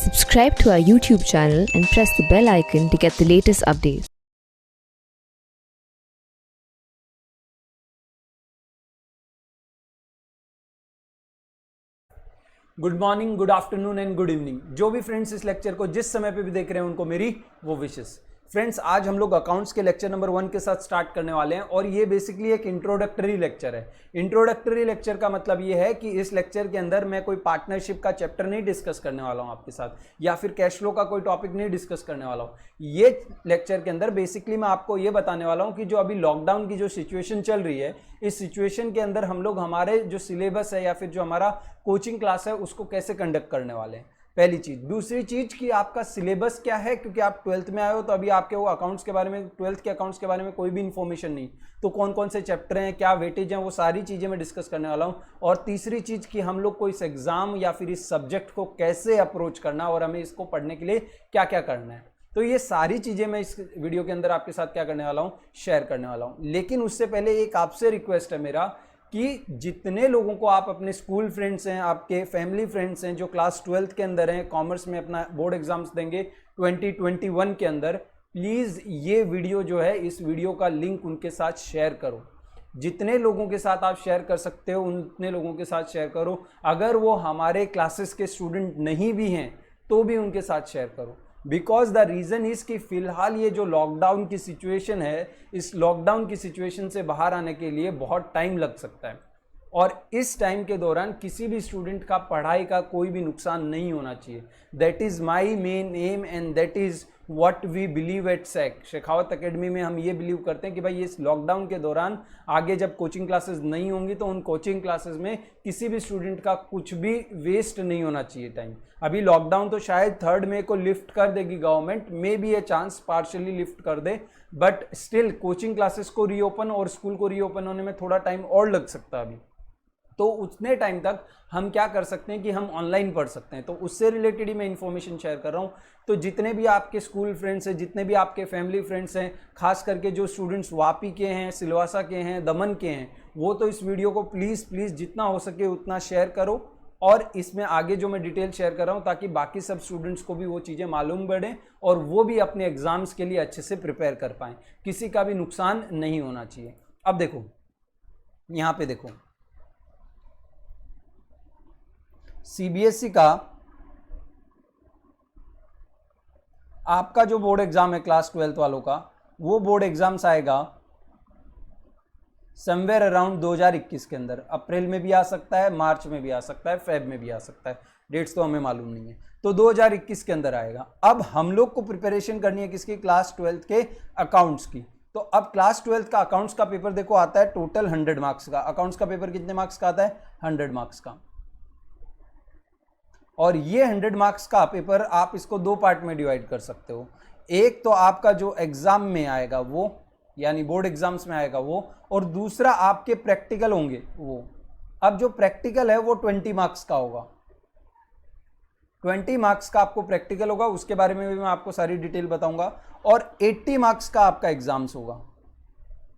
Subscribe to our YouTube channel and press the bell icon to get the latest updates. Good morning, good afternoon and good evening. जो भी friends इस lecture को जिस समय पे भी देख रहे हैं उनको मेरी वो विशेस। फ्रेंड्स, आज हम लोग अकाउंट्स के लेक्चर नंबर 1 के साथ स्टार्ट करने वाले हैं और ये बेसिकली एक इंट्रोडक्टरी लेक्चर है। इंट्रोडक्टरी लेक्चर का मतलब ये है कि इस लेक्चर के अंदर मैं कोई पार्टनरशिप का चैप्टर नहीं डिस्कस करने वाला हूँ आपके साथ, या फिर कैश फ्लो का कोई टॉपिक नहीं डिस्कस करने वाला हूँ। ये लेक्चर के अंदर बेसिकली मैं आपको ये बताने वाला हूँ कि जो अभी लॉकडाउन की जो सिचुएशन चल रही है, इस सिचुएशन के अंदर हम लोग हमारे जो सिलेबस है या फिर जो हमारा कोचिंग क्लास है उसको कैसे कंडक्ट करने वाले हैं, पहली चीज। दूसरी चीज कि आपका सिलेबस क्या है, क्योंकि आप 12th में आए हो तो अभी आपके वो अकाउंट्स के बारे में, 12th के अकाउंट्स के बारे में कोई भी इंफॉर्मेशन नहीं, तो कौन कौन से चैप्टर हैं, क्या वेटेज हैं, वो सारी चीजें मैं डिस्कस करने वाला हूं। और तीसरी चीज कि हम लोग को इस एग्जाम या फिर इस सब्जेक्ट को कैसे अप्रोच करना और हमें इसको पढ़ने के लिए क्या क्या करना है, तो ये सारी चीजें मैं इस वीडियो के अंदर आपके साथ क्या करने वाला हूँ, शेयर करने वाला हूँ। लेकिन उससे पहले एक आपसे रिक्वेस्ट है मेरा कि जितने लोगों को आप अपने स्कूल फ्रेंड्स हैं, आपके फैमिली फ्रेंड्स हैं जो क्लास 12th के अंदर हैं, कॉमर्स में अपना बोर्ड एग्जाम्स देंगे 2021 के अंदर, प्लीज़ ये वीडियो जो है, इस वीडियो का लिंक उनके साथ शेयर करो। जितने लोगों के साथ आप शेयर कर सकते हो उतने लोगों के साथ शेयर करो। अगर वो हमारे क्लासेस के स्टूडेंट नहीं भी हैं तो भी उनके साथ शेयर करो। बिकॉज द रीज़न इज़ कि फ़िलहाल ये जो लॉकडाउन की सिचुएशन है, इस लॉकडाउन की सिचुएशन से बाहर आने के लिए बहुत टाइम लग सकता है और इस टाइम के दौरान किसी भी स्टूडेंट का पढ़ाई का कोई भी नुकसान नहीं होना चाहिए। That is my main aim and that is what we believe at Shekhawat academy में। हम ये बिलीव करते हैं कि भाई इस लॉकडाउन के दौरान आगे जब कोचिंग क्लासेस नहीं होंगी तो उन कोचिंग क्लासेस में किसी भी स्टूडेंट का कुछ भी वेस्ट नहीं होना चाहिए टाइम। अभी लॉकडाउन तो शायद 3 मई को लिफ्ट कर देगी government, may be a chance partially lift कर दे, बट स्टिल कोचिंग क्लासेस को रीओपन और स्कूल को रीओपन होने में थोड़ा टाइम और लग सकता है अभी। तो उतने टाइम तक हम क्या कर सकते हैं कि हम ऑनलाइन पढ़ सकते हैं, तो उससे रिलेटेड ही मैं इन्फॉर्मेशन शेयर कर रहा हूँ। तो जितने भी आपके स्कूल फ्रेंड्स हैं, जितने भी आपके फैमिली फ्रेंड्स हैं, खास करके जो स्टूडेंट्स वापी के हैं, सिलवासा के हैं, दमन के हैं, वो तो इस वीडियो को प्लीज़ जितना हो सके उतना शेयर करो। और इसमें आगे जो मैं डिटेल शेयर कर रहा हूँ ताकि बाकी सब स्टूडेंट्स को भी वो चीज़ें मालूम पड़े और वो भी अपने एग्जाम्स के लिए अच्छे से प्रिपेयर कर पाएँ, किसी का भी नुकसान नहीं होना चाहिए। अब देखो, यहाँ पे देखो, सीबीएसई का आपका जो बोर्ड एग्जाम है क्लास 12th वालों का, वो बोर्ड एग्जाम्स आएगा समवेयर अराउंड 2021 के अंदर। अप्रैल में भी आ सकता है, मार्च में भी आ सकता है, फेब में भी आ सकता है, डेट्स तो हमें मालूम नहीं है। तो 2021 के अंदर आएगा। अब हम लोग को प्रिपरेशन करनी है किसकी, क्लास 12th के अकाउंट्स की। तो अब क्लास 12th का अकाउंट्स का पेपर देखो आता है टोटल 100 मार्क्स का। अकाउंट्स का पेपर कितने मार्क्स का आता है, 100 मार्क्स का। और ये 100 मार्क्स का पेपर आप इसको 2 पार्ट में डिवाइड कर सकते हो। एक तो आपका जो एग्जाम में आएगा वो, यानी बोर्ड एग्जाम्स में आएगा वो, और दूसरा आपके प्रैक्टिकल होंगे वो। अब जो प्रैक्टिकल है वो 20 मार्क्स का होगा। 20 मार्क्स का आपको प्रैक्टिकल होगा, उसके बारे में भी मैं आपको सारी डिटेल बताऊंगा। और 80 मार्क्स का आपका एग्जाम्स होगा,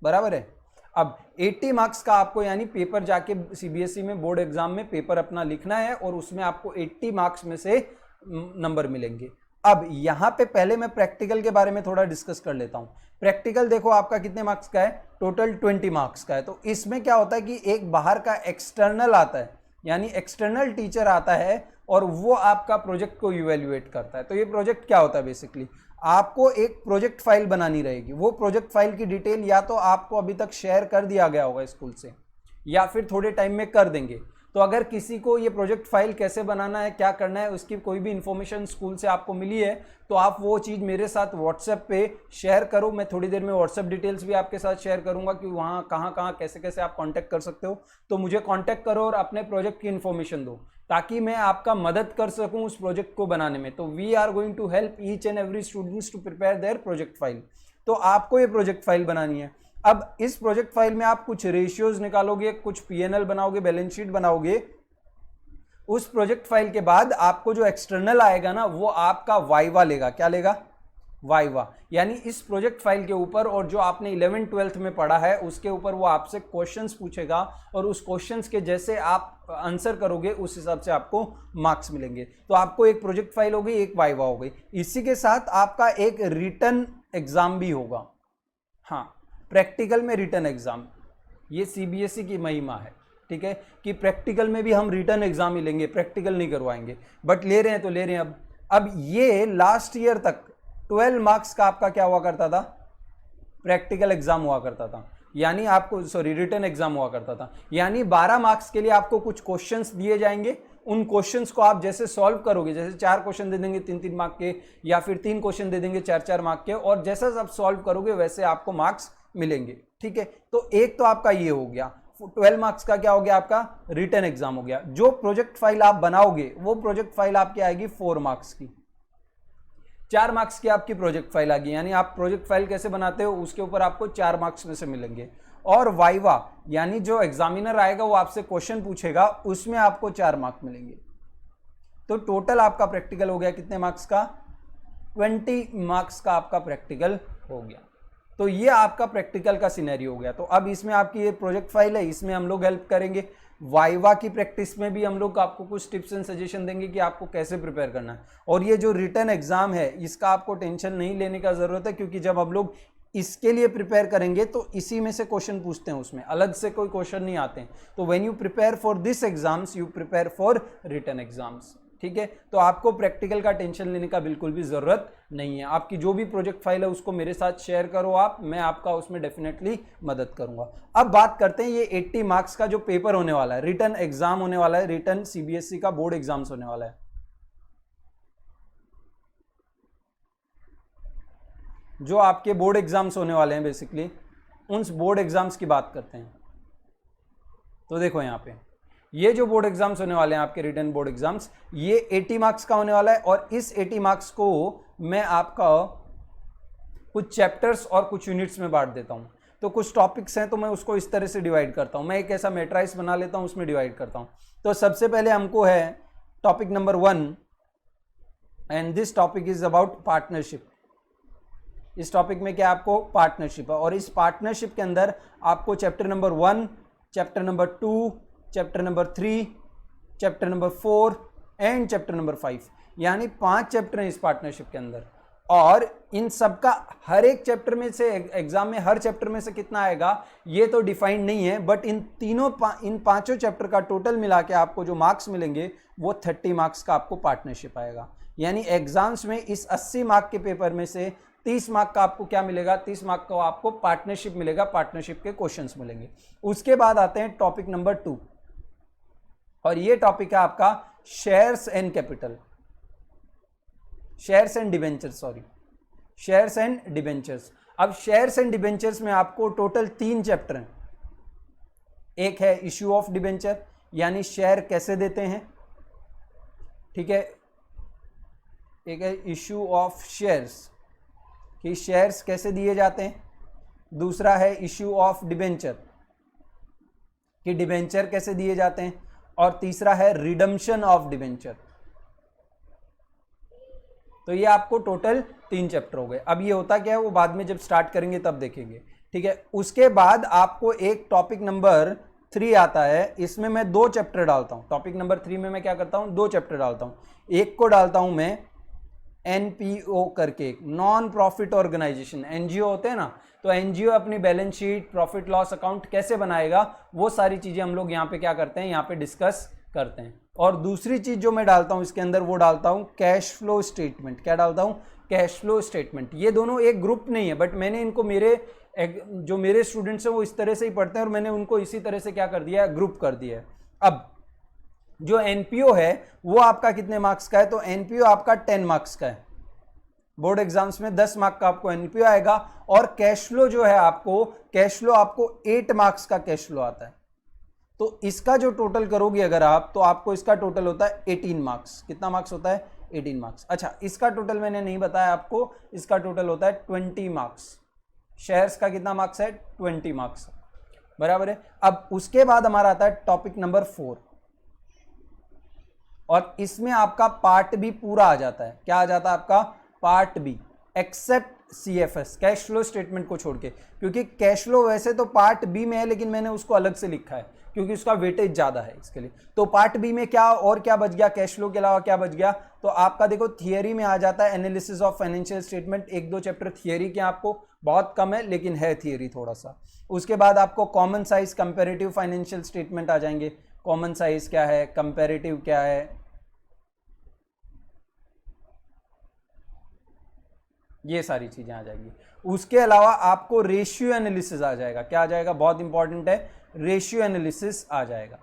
बराबर है। अब 80 मार्क्स का आपको यानी पेपर जाके सीबीएसई में बोर्ड एग्जाम में पेपर अपना लिखना है और उसमें आपको 80 मार्क्स में से नंबर मिलेंगे। अब यहाँ पे पहले मैं प्रैक्टिकल के बारे में थोड़ा डिस्कस कर लेता हूँ। प्रैक्टिकल देखो आपका कितने मार्क्स का है, टोटल 20 मार्क्स का है। तो इसमें क्या होता है कि एक बाहर का एक्सटर्नल आता है, यानी एक्सटर्नल टीचर आता है और वो आपका प्रोजेक्ट को इवेल्युएट करता है। तो ये प्रोजेक्ट क्या होता है, बेसिकली आपको एक प्रोजेक्ट फाइल बनानी रहेगी। वो प्रोजेक्ट फाइल की डिटेल या तो आपको अभी तक शेयर कर दिया गया होगा स्कूल से, या फिर थोड़े टाइम में कर देंगे। तो अगर किसी को ये प्रोजेक्ट फाइल कैसे बनाना है, क्या करना है, उसकी कोई भी इन्फॉर्मेशन स्कूल से आपको मिली है तो आप वो चीज़ मेरे साथ व्हाट्सएप पे शेयर करो। मैं थोड़ी देर में व्हाट्सएप डिटेल्स भी आपके साथ शेयर करूंगा कि वहाँ कहाँ कहाँ कैसे कैसे आप कांटेक्ट कर सकते हो। तो मुझे कांटेक्ट करो और अपने प्रोजेक्ट की इन्फॉर्मेशन दो ताकि मैं आपका मदद कर सकूँ उस प्रोजेक्ट को बनाने में। तो we are going to help each and every students to prepare their project file. तो आपको ये प्रोजेक्ट फाइल बनानी है। अब इस प्रोजेक्ट फाइल में आप कुछ रेशियोज निकालोगे, कुछ पीएनएल बनाओगे, बैलेंस शीट बनाओगे। उस प्रोजेक्ट फाइल के बाद आपको जो एक्सटर्नल आएगा ना, वो आपका वाइवा लेगा। क्या लेगा, वाइवा, यानी इस प्रोजेक्ट फाइल के ऊपर और जो आपने 11th-12th में पढ़ा है उसके ऊपर वो आपसे क्वेश्चंस पूछेगा और उस क्वेश्चंस के जैसे आप आंसर करोगे उस हिसाब से आपको मार्क्स मिलेंगे। तो आपको एक प्रोजेक्ट फाइल हो गई, एक वाइवा हो गई, इसी के साथ आपका एक रिटन एग्जाम भी होगा। हाँ, प्रैक्टिकल में रिटन एग्जाम, ये सीबीएसई की महिमा है, ठीक है, कि प्रैक्टिकल में भी हम रिटन एग्जाम ही लेंगे, प्रैक्टिकल नहीं करवाएंगे, बट ले रहे हैं तो ले रहे हैं। अब ये लास्ट ईयर तक 12 मार्क्स का आपका क्या हुआ करता था, प्रैक्टिकल एग्जाम हुआ करता था, यानी आपको रिटन एग्जाम हुआ करता था, यानी 12 मार्क्स के लिए आपको कुछ क्वेश्चंस दिए जाएंगे, उन क्वेश्चंस को आप जैसे सॉल्व करोगे, जैसे 4 क्वेश्चन दे देंगे 3-3 मार्क के, या फिर 3 क्वेश्चन दे देंगे 4-4 मार्क के, और जैसा आप सॉल्व करोगे वैसे आपको मार्क्स मिलेंगे, ठीक है। तो एक तो आपका ये हो गया, 12 मार्क्स का क्या हो गया, आपका रिटन एग्जाम हो गया। जो प्रोजेक्ट फाइल आप बनाओगे वो प्रोजेक्ट फाइल आपकी आएगी 4 मार्क्स की, 4 मार्क्स की आपकी प्रोजेक्ट फाइल आ गई, यानी आप प्रोजेक्ट फाइल कैसे बनाते हो उसके ऊपर आपको 4 मार्क्स में से मिलेंगे। और वाइवा, यानी जो एग्जामिनर आएगा वो आपसे क्वेश्चन पूछेगा, उसमें आपको 4 मार्क्स मिलेंगे। तो टोटल आपका प्रैक्टिकल हो गया कितने मार्क्स का, 20 मार्क्स का आपका प्रैक्टिकल हो गया। तो ये आपका प्रैक्टिकल का सिनेरियो हो गया। तो अब इसमें आपकी ये प्रोजेक्ट फाइल है, इसमें हम लोग हेल्प करेंगे। वाइवा की प्रैक्टिस में भी हम लोग आपको कुछ टिप्स एंड सजेशन देंगे कि आपको कैसे प्रिपेयर करना है। और ये जो रिटन एग्जाम है इसका आपको टेंशन नहीं लेने का जरूरत है, क्योंकि जब हम लोग इसके लिए प्रिपेयर करेंगे तो इसी में से क्वेश्चन पूछते हैं, उसमें अलग से कोई क्वेश्चन नहीं आते हैं। तो when you prepare for this exams you prepare for written exams, ठीक है। तो आपको प्रैक्टिकल का टेंशन लेने का बिल्कुल भी जरूरत नहीं है। आपकी जो भी प्रोजेक्ट फाइल है उसको मेरे साथ शेयर करो आप, मैं आपका उसमें डेफिनेटली मदद करूंगा। अब बात करते हैं ये 80 मार्क्स का जो पेपर होने वाला है, रिटन एग्जाम होने वाला है, रिटन सीबीएसई का बोर्ड एग्जाम्स होने वाला है। जो आपके बोर्ड एग्जाम्स होने वाले हैं बेसिकली, उन बोर्ड एग्जाम्स की बात करते हैं। तो देखो यहाँ पे ये जो बोर्ड एग्जाम्स होने वाले हैं आपके रिटन बोर्ड एग्जाम्स, ये 80 मार्क्स का होने वाला है। और इस 80 मार्क्स को मैं आपका कुछ चैप्टर्स और कुछ यूनिट्स में बांट देता हूँ। तो कुछ टॉपिक्स हैं तो मैं उसको इस तरह से डिवाइड करता हूँ, मैं एक ऐसा मैट्राइज बना लेता हूँ, उसमें डिवाइड करता हूँ। तो सबसे पहले हमको है topic number 1, and this topic is about partnership. इस टॉपिक में क्या आपको पार्टनरशिप है, और इस पार्टनरशिप के अंदर आपको chapter number 1, chapter number 2, chapter number 3, chapter number 4 and chapter number 5, यानी 5 चैप्टर हैं इस पार्टनरशिप के अंदर। और इन सब का हर एक चैप्टर में से एग्जाम में हर चैप्टर में से कितना आएगा ये तो डिफाइंड नहीं है, बट इन पांचों चैप्टर का टोटल मिला के आपको जो मार्क्स मिलेंगे वो 30 मार्क्स का आपको पार्टनरशिप आएगा। यानी एग्जाम्स में इस 80 मार्क के पेपर में से 30 मार्क का आपको क्या मिलेगा, 30 मार्क का आपको पार्टनरशिप मिलेगा, पार्टनरशिप के क्वेश्चंस मिलेंगे। उसके बाद आते हैं टॉपिक नंबर 2, और ये टॉपिक है आपका shares and capital, shares and debentures, shares and debentures. अब शेयर्स एंड डिबेंचर्स में आपको टोटल 3 चैप्टर हैं। एक है इश्यू ऑफ डिबेंचर, यानी शेयर कैसे देते हैं, ठीक है। एक है इश्यू ऑफ शेयर्स, कि शेयर्स कैसे दिए जाते हैं। दूसरा है इश्यू ऑफ डिबेंचर, कि डिबेंचर कैसे दिए जाते हैं। और तीसरा है रिडम्पशन ऑफ डिबेंचर। तो ये आपको टोटल 3 चैप्टर हो गए। अब ये होता क्या है वो बाद में जब स्टार्ट करेंगे तब देखेंगे, ठीक है। उसके बाद आपको एक टॉपिक नंबर 3 आता है, इसमें मैं 2 चैप्टर डालता हूं। टॉपिक नंबर 3 में मैं क्या करता हूं, 2 चैप्टर डालता हूं। एक को डालता हूं मैं एनपीओ करके, नॉन प्रॉफिट ऑर्गेनाइजेशन, एनजीओ होते हैं ना, तो एनजीओ अपनी balance sheet, profit loss account कैसे बनाएगा, वो सारी चीजें हम लोग यहाँ पे क्या करते हैं, यहाँ पे डिस्कस करते हैं। और दूसरी चीज जो मैं डालता हूँ इसके अंदर, वो डालता हूँ कैश फ्लो स्टेटमेंट। क्या डालता हूँ, कैश फ्लो स्टेटमेंट। ये दोनों एक ग्रुप नहीं है, बट मैंने इनको जो मेरे स्टूडेंट्स हैं वो इस तरह से ही पढ़ते हैं, और मैंने उनको इसी तरह से क्या कर दिया है, ग्रुप कर दिया है। अब जो एनपीओ है वो आपका कितने मार्क्स का है, तो एनपीओ आपका 10 मार्क्स का है। बोर्ड एग्जाम्स में 10 मार्क का आपको एनपीओ आएगा। और कैश फ्लो जो है आपको, कैश फ्लो आपको 8 मार्क्स का कैश फ्लो आता है। तो इसका जो टोटल करोगे अगर आप, तो आपको इसका टोटल होता है 18 मार्क्स। कितना मार्क्स होता है, 18 मार्क्स। अच्छा, इसका टोटल मैंने नहीं बताया आपको, इसका टोटल होता है 20 मार्क्स। शेयर्स का कितना मार्क्स है, 20 मार्क्स, बराबर है। अब उसके बाद हमारा आता है टॉपिक नंबर 4, और इसमें आपका पार्ट बी पूरा आ जाता है। क्या आ जाता है आपका, part B. Except CFS, cash flow statement को छोड़ के, क्योंकि कैश फ्लो वैसे तो पार्ट बी में है लेकिन मैंने उसको अलग से लिखा है क्योंकि उसका वेटेज ज़्यादा है इसके लिए। तो पार्ट बी में क्या और क्या बच गया, कैश फ्लो के अलावा क्या बच गया, तो आपका देखो थियरी में आ जाता है analysis of financial statement, 1-2 chapter theory के आपको, बहुत कम है लेकिन है थियरी थोड़ा सा। उसके बाद आपको common size comparative financial statement आ जाएंगे, कॉमन साइज क्या है, कंपेरेटिव क्या है, ये सारी चीजें आ जाएगी। उसके अलावा आपको रेशियो एनालिसिस आ जाएगा, क्या आ जाएगा, बहुत इंपॉर्टेंट है, रेशियो एनालिसिस आ जाएगा।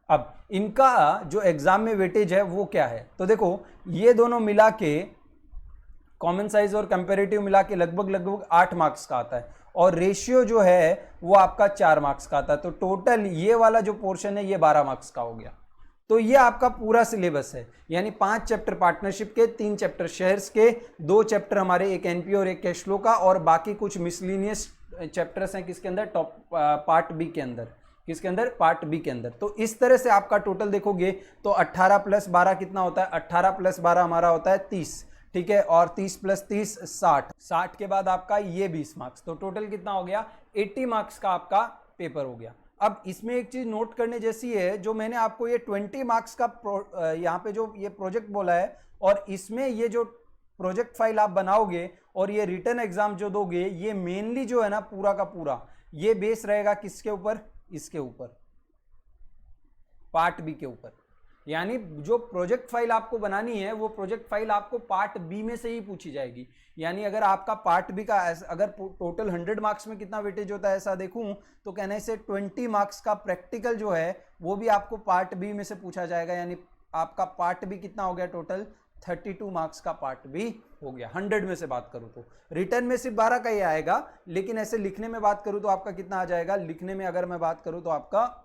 अब इनका जो एग्जाम में वेटेज है वो क्या है, तो देखो ये दोनों मिला के, कॉमन साइज और कंपेरेटिव मिला के लगभग 8 मार्क्स का आता है, और रेशियो जो है वो आपका 4 मार्क्स का आता है। तो टोटल ये वाला जो पोर्शन है ये 12 मार्क्स का हो गया। तो ये आपका पूरा सिलेबस है, यानी 5 चैप्टर पार्टनरशिप के, 3 चैप्टर शेयर्स के, 2 चैप्टर हमारे, एक एनपीओ और एक कैश फ्लो का, और बाकी कुछ मिसलिनियस चैप्टर्स हैं किसके अंदर, टॉप पार्ट बी के अंदर, किसके अंदर, पार्ट बी के अंदर। तो इस तरह से आपका टोटल देखोगे तो 18 + 12 कितना होता है, 18 + 12 हमारा होता है 30, ठीक है, और 30 + 30 60, 60 के बाद आपका ये 20 मार्क्स, तो टोटल कितना हो गया, 80 मार्क्स का आपका पेपर हो गया। अब इसमें एक चीज नोट करने जैसी है, जो मैंने आपको ये 20 मार्क्स का यहाँ पे जो ये प्रोजेक्ट बोला है, और इसमें ये जो प्रोजेक्ट फाइल आप बनाओगे और ये रिटर्न एग्जाम जो दोगे, ये मेनली जो है ना पूरा का पूरा ये बेस रहेगा किसके ऊपर, इसके ऊपर, पार्ट बी के ऊपर। यानी जो प्रोजेक्ट फाइल आपको बनानी है वो प्रोजेक्ट फाइल आपको पार्ट बी में से ही पूछी जाएगी। यानी अगर आपका पार्ट बी का, अगर टोटल 100 मार्क्स में कितना वेटेज होता है ऐसा देखूं तो कहने से 20 मार्क्स का प्रैक्टिकल जो है वो भी आपको पार्ट बी में से पूछा जाएगा। यानी आपका पार्ट बी कितना हो गया, टोटल 32 मार्क्स का पार्ट बी हो गया। 100 में से बात करूं तो रिटर्न में सिर्फ 12 का ही आएगा, लेकिन ऐसे लिखने में बात करूं तो आपका कितना आ जाएगा, लिखने में अगर मैं बात करूं तो आपका,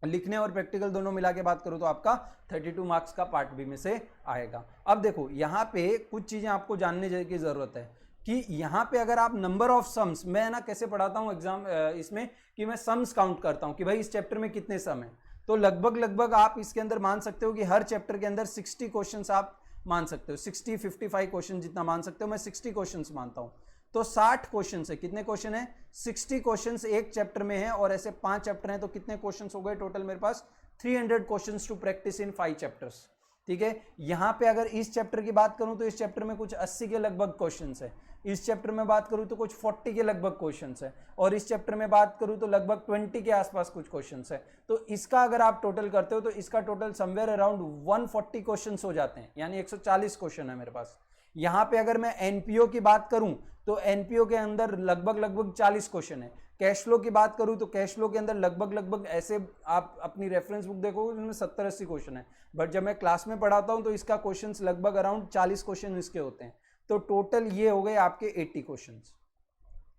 लिखने और प्रैक्टिकल दोनों मिला के बात करूं तो आपका 32 मार्क्स का पार्ट बी में से आएगा। अब देखो यहाँ पे कुछ चीजें आपको जानने की जरूरत है कि यहाँ पे अगर आप नंबर ऑफ सम्स, मैं ना कैसे पढ़ाता हूँ एग्जाम इसमें कि मैं सम्स काउंट करता हूँ कि भाई इस चैप्टर में कितने सम है, तो लगभग आप इसके अंदर मान सकते हो कि हर चैप्टर के अंदर 60 क्वेश्चन आप मान सकते हो, 55 क्वेश्चन जितना मान सकते हो, मैं 60 क्वेश्चन मानता हूँ। तो 60 क्वेश्चन है, कितने क्वेश्चन है, 60 क्वेश्चन एक चैप्टर में है, और ऐसे 5 चैप्टर हैं तो कितने क्वेश्चन हो गए टोटल मेरे पास, 300 question to practice in 5 chapters, ठीक है। यहाँ पे अगर इस चैप्टर की बात करूं तो इस चैप्टर में कुछ 80 के लगभग क्वेश्चन है, इस चैप्टर में बात करूं तो कुछ 40 के लगभग क्वेश्चन है, और इस चैप्टर में बात करूं तो लगभग 20 के आसपास कुछ क्वेश्चन है। तो इसका अगर आप टोटल करते हो तो इसका टोटल समवेयर अराउंड 140 क्वेश्चन हो जाते हैं, यानी 140 क्वेश्चन है मेरे पास। यहाँ पे अगर मैं एनपीओ की बात करूं तो एनपीओ के अंदर लगभग 40 क्वेश्चन है। कैश फ्लो की बात करूं तो कैश फ्लो के अंदर लगभग ऐसे आप अपनी रेफरेंस बुक देखोगे उसमें 70-80 क्वेश्चन है, बट जब मैं क्लास में पढ़ाता हूं तो इसका क्वेश्चंस लगभग अराउंड 40 क्वेश्चन इसके होते हैं। तो टोटल ये हो गए आपके 80 क्वेश्चंस।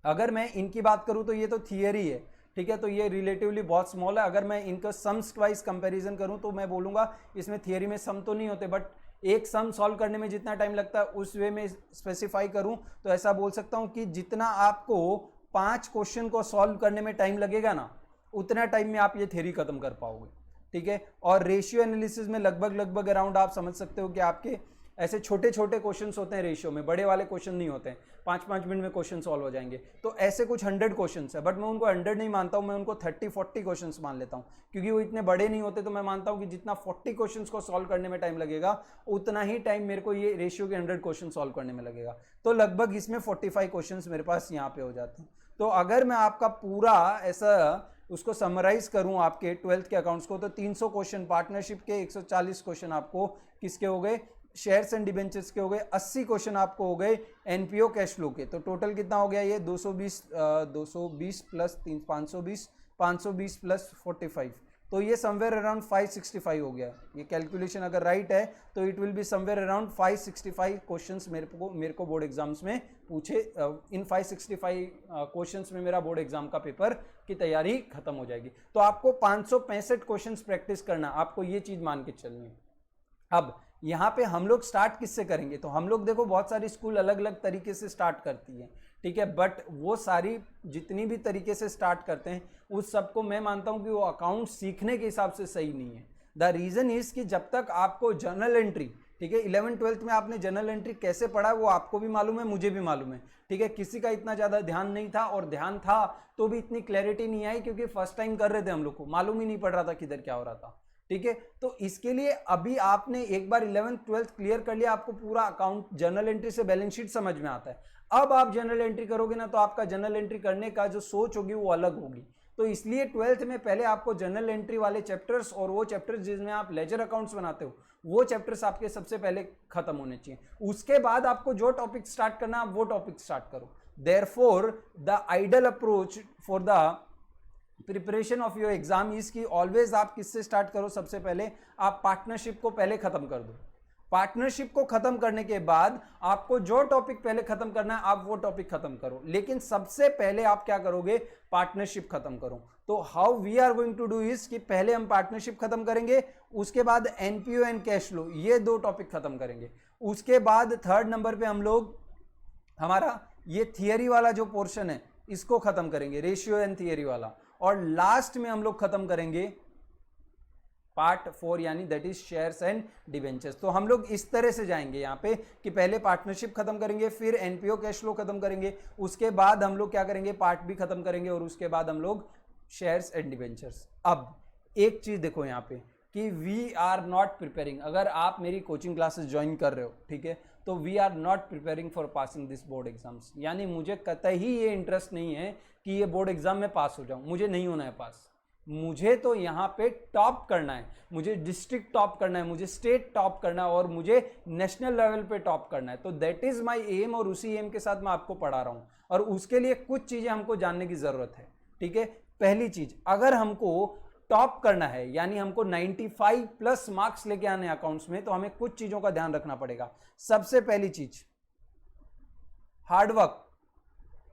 अगर मैं इनकी बात करूं तो ये तो थियरी है, ठीक है, तो ये रिलेटिवली बहुत स्मॉल है। अगर मैं इनका सम्स वाइज कंपैरिजन करूं तो मैं बोलूंगा इसमें थियरी में सम तो नहीं होते, बट एक सम सॉल्व करने में जितना टाइम लगता है उस वे में स्पेसिफाई करूं तो ऐसा बोल सकता हूं कि जितना आपको 5 क्वेश्चन को सॉल्व करने में टाइम लगेगा ना, उतना टाइम में आप ये थ्योरी खत्म कर पाओगे, ठीक है। और रेशियो एनालिसिस में लगभग अराउंड आप समझ सकते हो कि आपके ऐसे छोटे छोटे क्वेश्चंस होते हैं रेशियो में, बड़े वाले क्वेश्चन नहीं होते हैं, 5-5 मिनट में क्वेश्चन सॉल्व हो जाएंगे। तो ऐसे कुछ 100 क्वेश्चंस है, बट मैं उनको 100 नहीं मानता हूं, मैं उनको 30-40 क्वेश्चंस मान लेता हूं, क्योंकि वो इतने बड़े नहीं होते। तो मैं मानता हूं कि जितना 40 क्वेश्चंस को सॉल्व करने में टाइम लगेगा उतना ही टाइम मेरे को ये रेशियो के 100 क्वेश्चन सॉल्व करने में लगेगा। तो लगभग इसमें 45 क्वेश्चन मेरे पास यहाँ पे हो जाते हैं। तो अगर मैं आपका पूरा ऐसा उसको समराइज करूं आपके 12th के अकाउंट्स को, तो 300 क्वेश्चन पार्टनरशिप के, 140 क्वेश्चन आपको किसके हो गए, शेयर्स एंड डिबेंचर्स के हो गए, 80 क्वेश्चन आपको हो गए एनपीओ कैश फ्लो के। तो टोटल कितना हो गया ये 220 प्लस 520 प्लस 45, तो ये समवेयर अराउंड 565 हो गया। ये कैलकुलेशन अगर राइट है तो it will be somewhere around 565 questions मेरे को बोर्ड एग्जाम्स में पूछे। इन 565 क्वेश्चंस में मेरा बोर्ड एग्जाम का पेपर की तैयारी खत्म हो जाएगी। तो आपको 565 क्वेश्चंस प्रैक्टिस करना, आपको ये चीज मान के चलनी है। अब यहाँ पे हम लोग स्टार्ट किससे करेंगे, तो हम लोग देखो बहुत सारी स्कूल अलग अलग तरीके से स्टार्ट करती है, ठीक है, बट वो सारी जितनी भी तरीके से स्टार्ट करते हैं उस सबको मैं मानता हूँ कि वो अकाउंट सीखने के हिसाब से सही नहीं है। द रीज़न इज कि जब तक आपको जर्नल एंट्री, ठीक है। 11th-12th में आपने जनरल एंट्री कैसे पढ़ा है वो आपको भी मालूम है, मुझे भी मालूम है, ठीक है। किसी का इतना ज्यादा ध्यान नहीं था, और ध्यान था तो भी इतनी क्लैरिटी नहीं आई, क्योंकि फर्स्ट टाइम कर रहे थे हम लोग को, मालूम ही नहीं पड़ रहा था किधर क्या हो रहा था, ठीक है। तो इसके लिए अभी आपने एक बार 11th-12th क्लियर कर लिया, आपको पूरा अकाउंट जनरल एंट्री से बैलेंस शीट समझ में आता है। अब आप जनरल एंट्री करोगे ना, तो आपका जनरल एंट्री करने का जो सोच होगी वो अलग होगी। तो इसलिए 12th में पहले आपको जनरल एंट्री वाले चैप्टर्स, और वो चैप्टर्स जिसमें आप लेजर अकाउंट्स बनाते हो, वो चैप्टर्स आपके सबसे पहले खत्म होने चाहिए। उसके बाद आपको जो टॉपिक स्टार्ट करना आप वो टॉपिक स्टार्ट करो। Therefore the ideal approach for the preparation of your exam is की ऑलवेज आप किससे स्टार्ट करो, सबसे पहले आप पार्टनरशिप को पहले खत्म कर दो। पार्टनरशिप को खत्म करने के बाद आपको जो टॉपिक पहले खत्म करना है आप वो टॉपिक खत्म करो, लेकिन सबसे पहले आप क्या करोगे, पार्टनरशिप खत्म करो। तो how we are going to do is कि पहले हम पार्टनरशिप खत्म करेंगे, उसके बाद एनपीओ एंड कैश फ्लो, ये दो टॉपिक खत्म करेंगे। उसके बाद 3rd नंबर पे हम लोग हमारा ये थियरी वाला जो पोर्शन है इसको खत्म करेंगे, रेशियो एंड थियरी वाला, और लास्ट में हम लोग खत्म करेंगे पार्ट 4 यानी that is shares and debentures. तो हम लोग इस तरह से जाएंगे यहाँ पे कि पहले पार्टनरशिप खत्म करेंगे, फिर एनपीओ कैश फ्लो खत्म करेंगे, उसके बाद हम लोग क्या करेंगे, पार्ट बी खत्म करेंगे, और उसके बाद हम लोग शेयर्स एंड डिवेंचर्स। अब एक चीज देखो यहाँ पे कि वी आर नॉट प्रिपेयरिंग, अगर आप मेरी कोचिंग क्लासेस ज्वाइन कर रहे हो, ठीक है, तो we are not preparing for passing this board exams. यानी मुझे कतई ये इंटरेस्ट नहीं है कि ये बोर्ड एग्जाम में पास हो जाऊं, मुझे नहीं होना है पास। मुझे तो यहाँ पे टॉप करना है, मुझे डिस्ट्रिक्ट टॉप करना है, मुझे स्टेट टॉप करना है, और मुझे नेशनल लेवल पे टॉप करना है। तो दैट इज माय एम, और उसी एम के साथ मैं आपको पढ़ा रहा हूँ, और उसके लिए कुछ चीजें हमको जानने की जरूरत है, ठीक है। पहली चीज, अगर हमको टॉप करना है यानी हमको 95+ मार्क्स लेके आने अकाउंट्स में, तो हमें कुछ चीजों का ध्यान रखना पड़ेगा। सबसे पहली चीज, hard work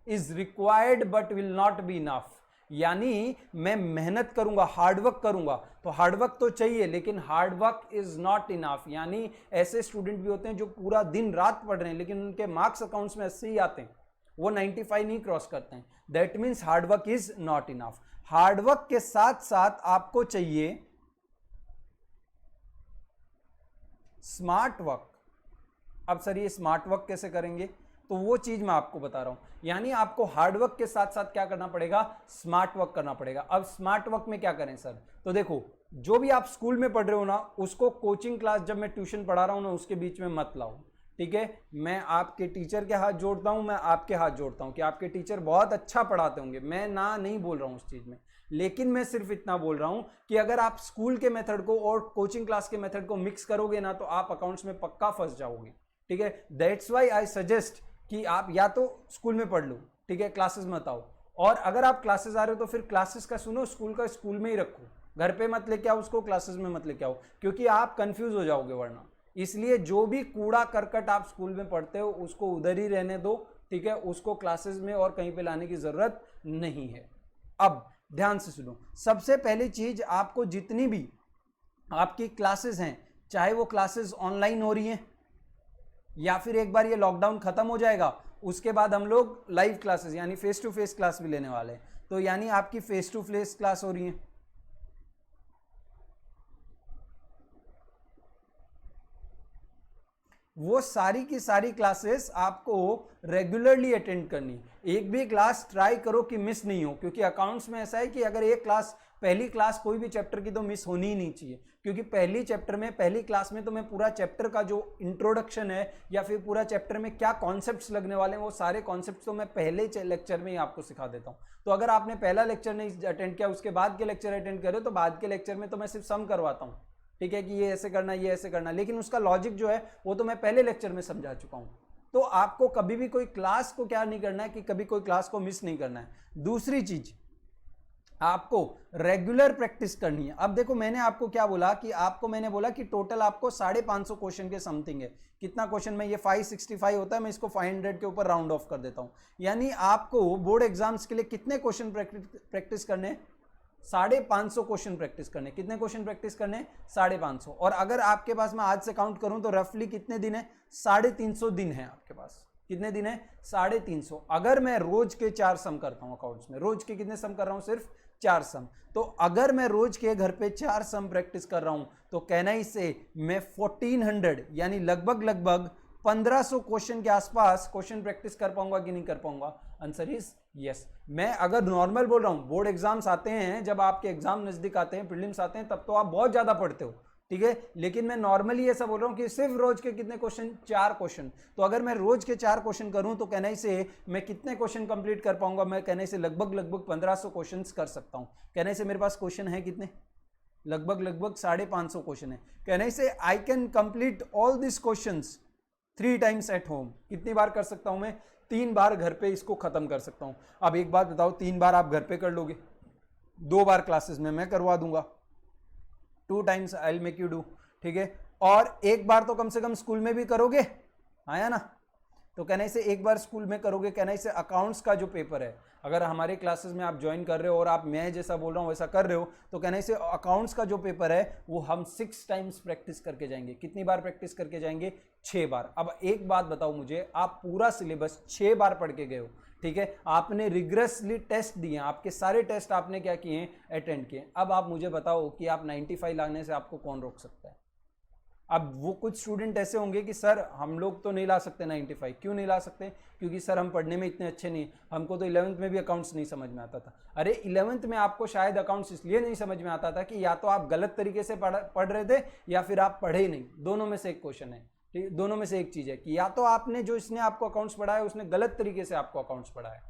is required but will not be enough. यानी मैं मेहनत करूंगा, हार्डवर्क करूंगा, तो हार्डवर्क तो चाहिए, लेकिन हार्डवर्क इज नॉट इनफ। यानी ऐसे स्टूडेंट भी होते हैं जो पूरा दिन रात पढ़ रहे हैं, लेकिन उनके मार्क्स अकाउंट्स में 80 ही आते हैं, वो 95 नहीं क्रॉस करते हैं। That means hard work is not enough. Hard work के साथ साथ आपको चाहिए स्मार्ट वर्क। अब सर ये स्मार्ट वर्क कैसे करेंगे, तो वो चीज मैं आपको बता रहा हूं। यानी आपको हार्डवर्क के साथ साथ क्या करना पड़ेगा, स्मार्ट वर्क करना पड़ेगा। अब स्मार्ट वर्क में क्या करें सर, तो देखो जो भी आप स्कूल में पढ़ रहे हो ना, उसको कोचिंग क्लास जब मैं ट्यूशन पढ़ा रहा हूं ना, उसके बीच में मत लाओ, ठीक है। मैं आपके टीचर के हाथ जोड़ता हूं, मैं आपके हाथ जोड़ता हूं कि आपके टीचर बहुत अच्छा पढ़ाते होंगे, मैं ना नहीं बोल रहा हूं उस चीज में, लेकिन मैं सिर्फ इतना बोल रहा हूं कि अगर आप स्कूल के मेथड को और कोचिंग क्लास के मेथड को मिक्स करोगे ना, तो आप अकाउंट्स में पक्का फंस जाओगे, ठीक है। दैट्स वाई आई सजेस्ट कि आप या तो स्कूल में पढ़ लो, ठीक है, क्लासेस मत आओ, और अगर आप क्लासेस आ रहे हो तो फिर क्लासेस का सुनो, स्कूल का स्कूल में ही रखो, घर पे मत लेके आओ उसको, क्लासेस में मत लेके आओ, क्योंकि आप कंफ्यूज हो जाओगे वरना। इसलिए जो भी कूड़ा करकट आप स्कूल में पढ़ते हो उसको उधर ही रहने दो, ठीक है, उसको क्लासेस में और कहीं पे लाने की जरूरत नहीं है। अब ध्यान से सुनो, सबसे पहली चीज, आपको जितनी भी आपकी क्लासेस हैं, चाहे वो क्लासेस ऑनलाइन हो रही हैं या फिर एक बार ये लॉकडाउन खत्म हो जाएगा उसके बाद हम लोग लाइव क्लासेस यानी फेस टू फेस क्लास भी लेने वाले हैं, तो यानी आपकी फेस टू फेस क्लास हो रही है, वो सारी की सारी क्लासेस आपको रेगुलरली अटेंड करनी। एक भी क्लास ट्राई करो कि मिस नहीं हो, क्योंकि अकाउंट्स में ऐसा है कि अगर एक क्लास, पहली क्लास कोई भी चैप्टर की तो मिस होनी ही नहीं चाहिए, क्योंकि पहली चैप्टर में, पहली क्लास में तो मैं पूरा चैप्टर का जो इंट्रोडक्शन है या फिर पूरा चैप्टर में क्या कॉन्सेप्ट्स लगने वाले हैं, वो सारे कॉन्सेप्ट्स तो मैं पहले लेक्चर में ही आपको सिखा देता हूं। तो अगर आपने पहला लेक्चर नहीं अटेंड किया, उसके बाद के लेक्चर अटेंड करे, तो बाद के लेक्चर में तो मैं सिर्फ सम करवाता हूं, ठीक है, कि ये ऐसे करना, ये ऐसे करना, लेकिन उसका लॉजिक जो है वो तो मैं पहले लेक्चर में समझा चुका हूं। तो आपको कभी भी कोई क्लास को क्या नहीं करना है कि कभी कोई क्लास को मिस नहीं करना है। दूसरी चीज, आपको रेगुलर प्रैक्टिस करनी है। अब देखो मैंने आपको क्या बोला कि आपको मैंने बोला कि टोटल आपको 550 क्वेश्चन के समथिंग है। कितना क्वेश्चन में, ये 565 होता है, मैं इसको 500 के ऊपर राउंड ऑफ कर देता हूं। यानी आपको बोर्ड एग्जाम्स के लिए कितने क्वेश्चन प्रैक्टिस करने, 550 क्वेश्चन प्रैक्टिस करने। कितने क्वेश्चन प्रैक्टिस करने, 550। और अगर आपके पास मैं आज से काउंट करूं तो रफली कितने दिन है, 350 दिन है आपके पास। कितने दिन है, 350। अगर मैं रोज के 4 सम करता हूं अकाउंट्स में, रोज के कितने सम कर रहा हूं, सिर्फ 4 सम। तो अगर मैं रोज के घर पे 4 सम प्रैक्टिस कर रहा हूं तो कहना ही से मैं 1400 यानी लगभग 1500 क्वेश्चन के आसपास क्वेश्चन प्रैक्टिस कर पाऊंगा कि नहीं कर पाऊंगा? Answer is yes. मैं अगर नॉर्मल बोल रहा हूं, बोर्ड एग्जाम्स आते हैं, जब आपके एग्जाम नजदीक आते हैं, प्रीलिम्स आते हैं, तब तो आप बहुत ज्यादा पढ़ते हो, ठीक है, लेकिन मैं नॉर्मली ऐसा बोल रहा हूं कि सिर्फ रोज के कितने क्वेश्चन? 4 क्वेश्चन। तो अगर मैं रोज के 4 क्वेश्चन करूं तो कहना से मैं कितने क्वेश्चन कंप्लीट कर पाऊंगा? मैं कहने से लगभग 1500 क्वेश्चन कर सकता हूं। कहने से मेरे पास क्वेश्चन है कितने? लगभग 550 क्वेश्चन है। कहने से I can complete all this question 3 times at home. कितनी बार कर सकता हूं मैं? 3 बार घर पे इसको खत्म कर सकता हूं। अब एक बात बताओ, 3 बार आप घर पे कर लोगे, 2 बार क्लासेस में मैं करवा दूंगा, 2 times I will make you do, ठीक है। और एक बार तो कम से कम स्कूल में भी करोगे, आया ना? तो कहने से एक बार स्कूल में करोगे। कहने से अकाउंट्स का जो पेपर है, अगर हमारे क्लासेस में आप ज्वाइन कर रहे हो और आप मैं जैसा बोल रहा हूं वैसा कर रहे हो, तो कहने से अकाउंट्स का जो पेपर है वो हम 6 टाइम्स प्रैक्टिस करके जाएंगे। कितनी बार प्रैक्टिस करके जाएंगे? 6 बार। अब एक बात बताओ मुझे, आप पूरा सिलेबस 6 बार पढ़ के गए हो, ठीक है, आपने रिग्रेसली टेस्ट दिए, आपके सारे टेस्ट आपने क्या किए? अटेंड किए। अब आप मुझे बताओ कि आप 95 लाने से आपको कौन रोक सकता है? अब वो कुछ स्टूडेंट ऐसे होंगे कि सर हम लोग तो नहीं ला सकते 95। क्यों नहीं ला सकते? क्योंकि सर हम पढ़ने में इतने अच्छे नहीं, हमको तो 11th में भी अकाउंट्स नहीं समझ में आता था। अरे 11th में आपको शायद अकाउंट्स इसलिए नहीं समझ में आता था कि या तो आप गलत तरीके से पढ़ रहे थे या फिर आप पढ़े ही नहीं। दोनों में से एक क्वेश्चन है, ठीक, दोनों में से एक चीज है कि या तो आपने जो इसने आपको अकाउंट्स पढ़ाया उसने गलत तरीके से आपको अकाउंट्स पढ़ाया।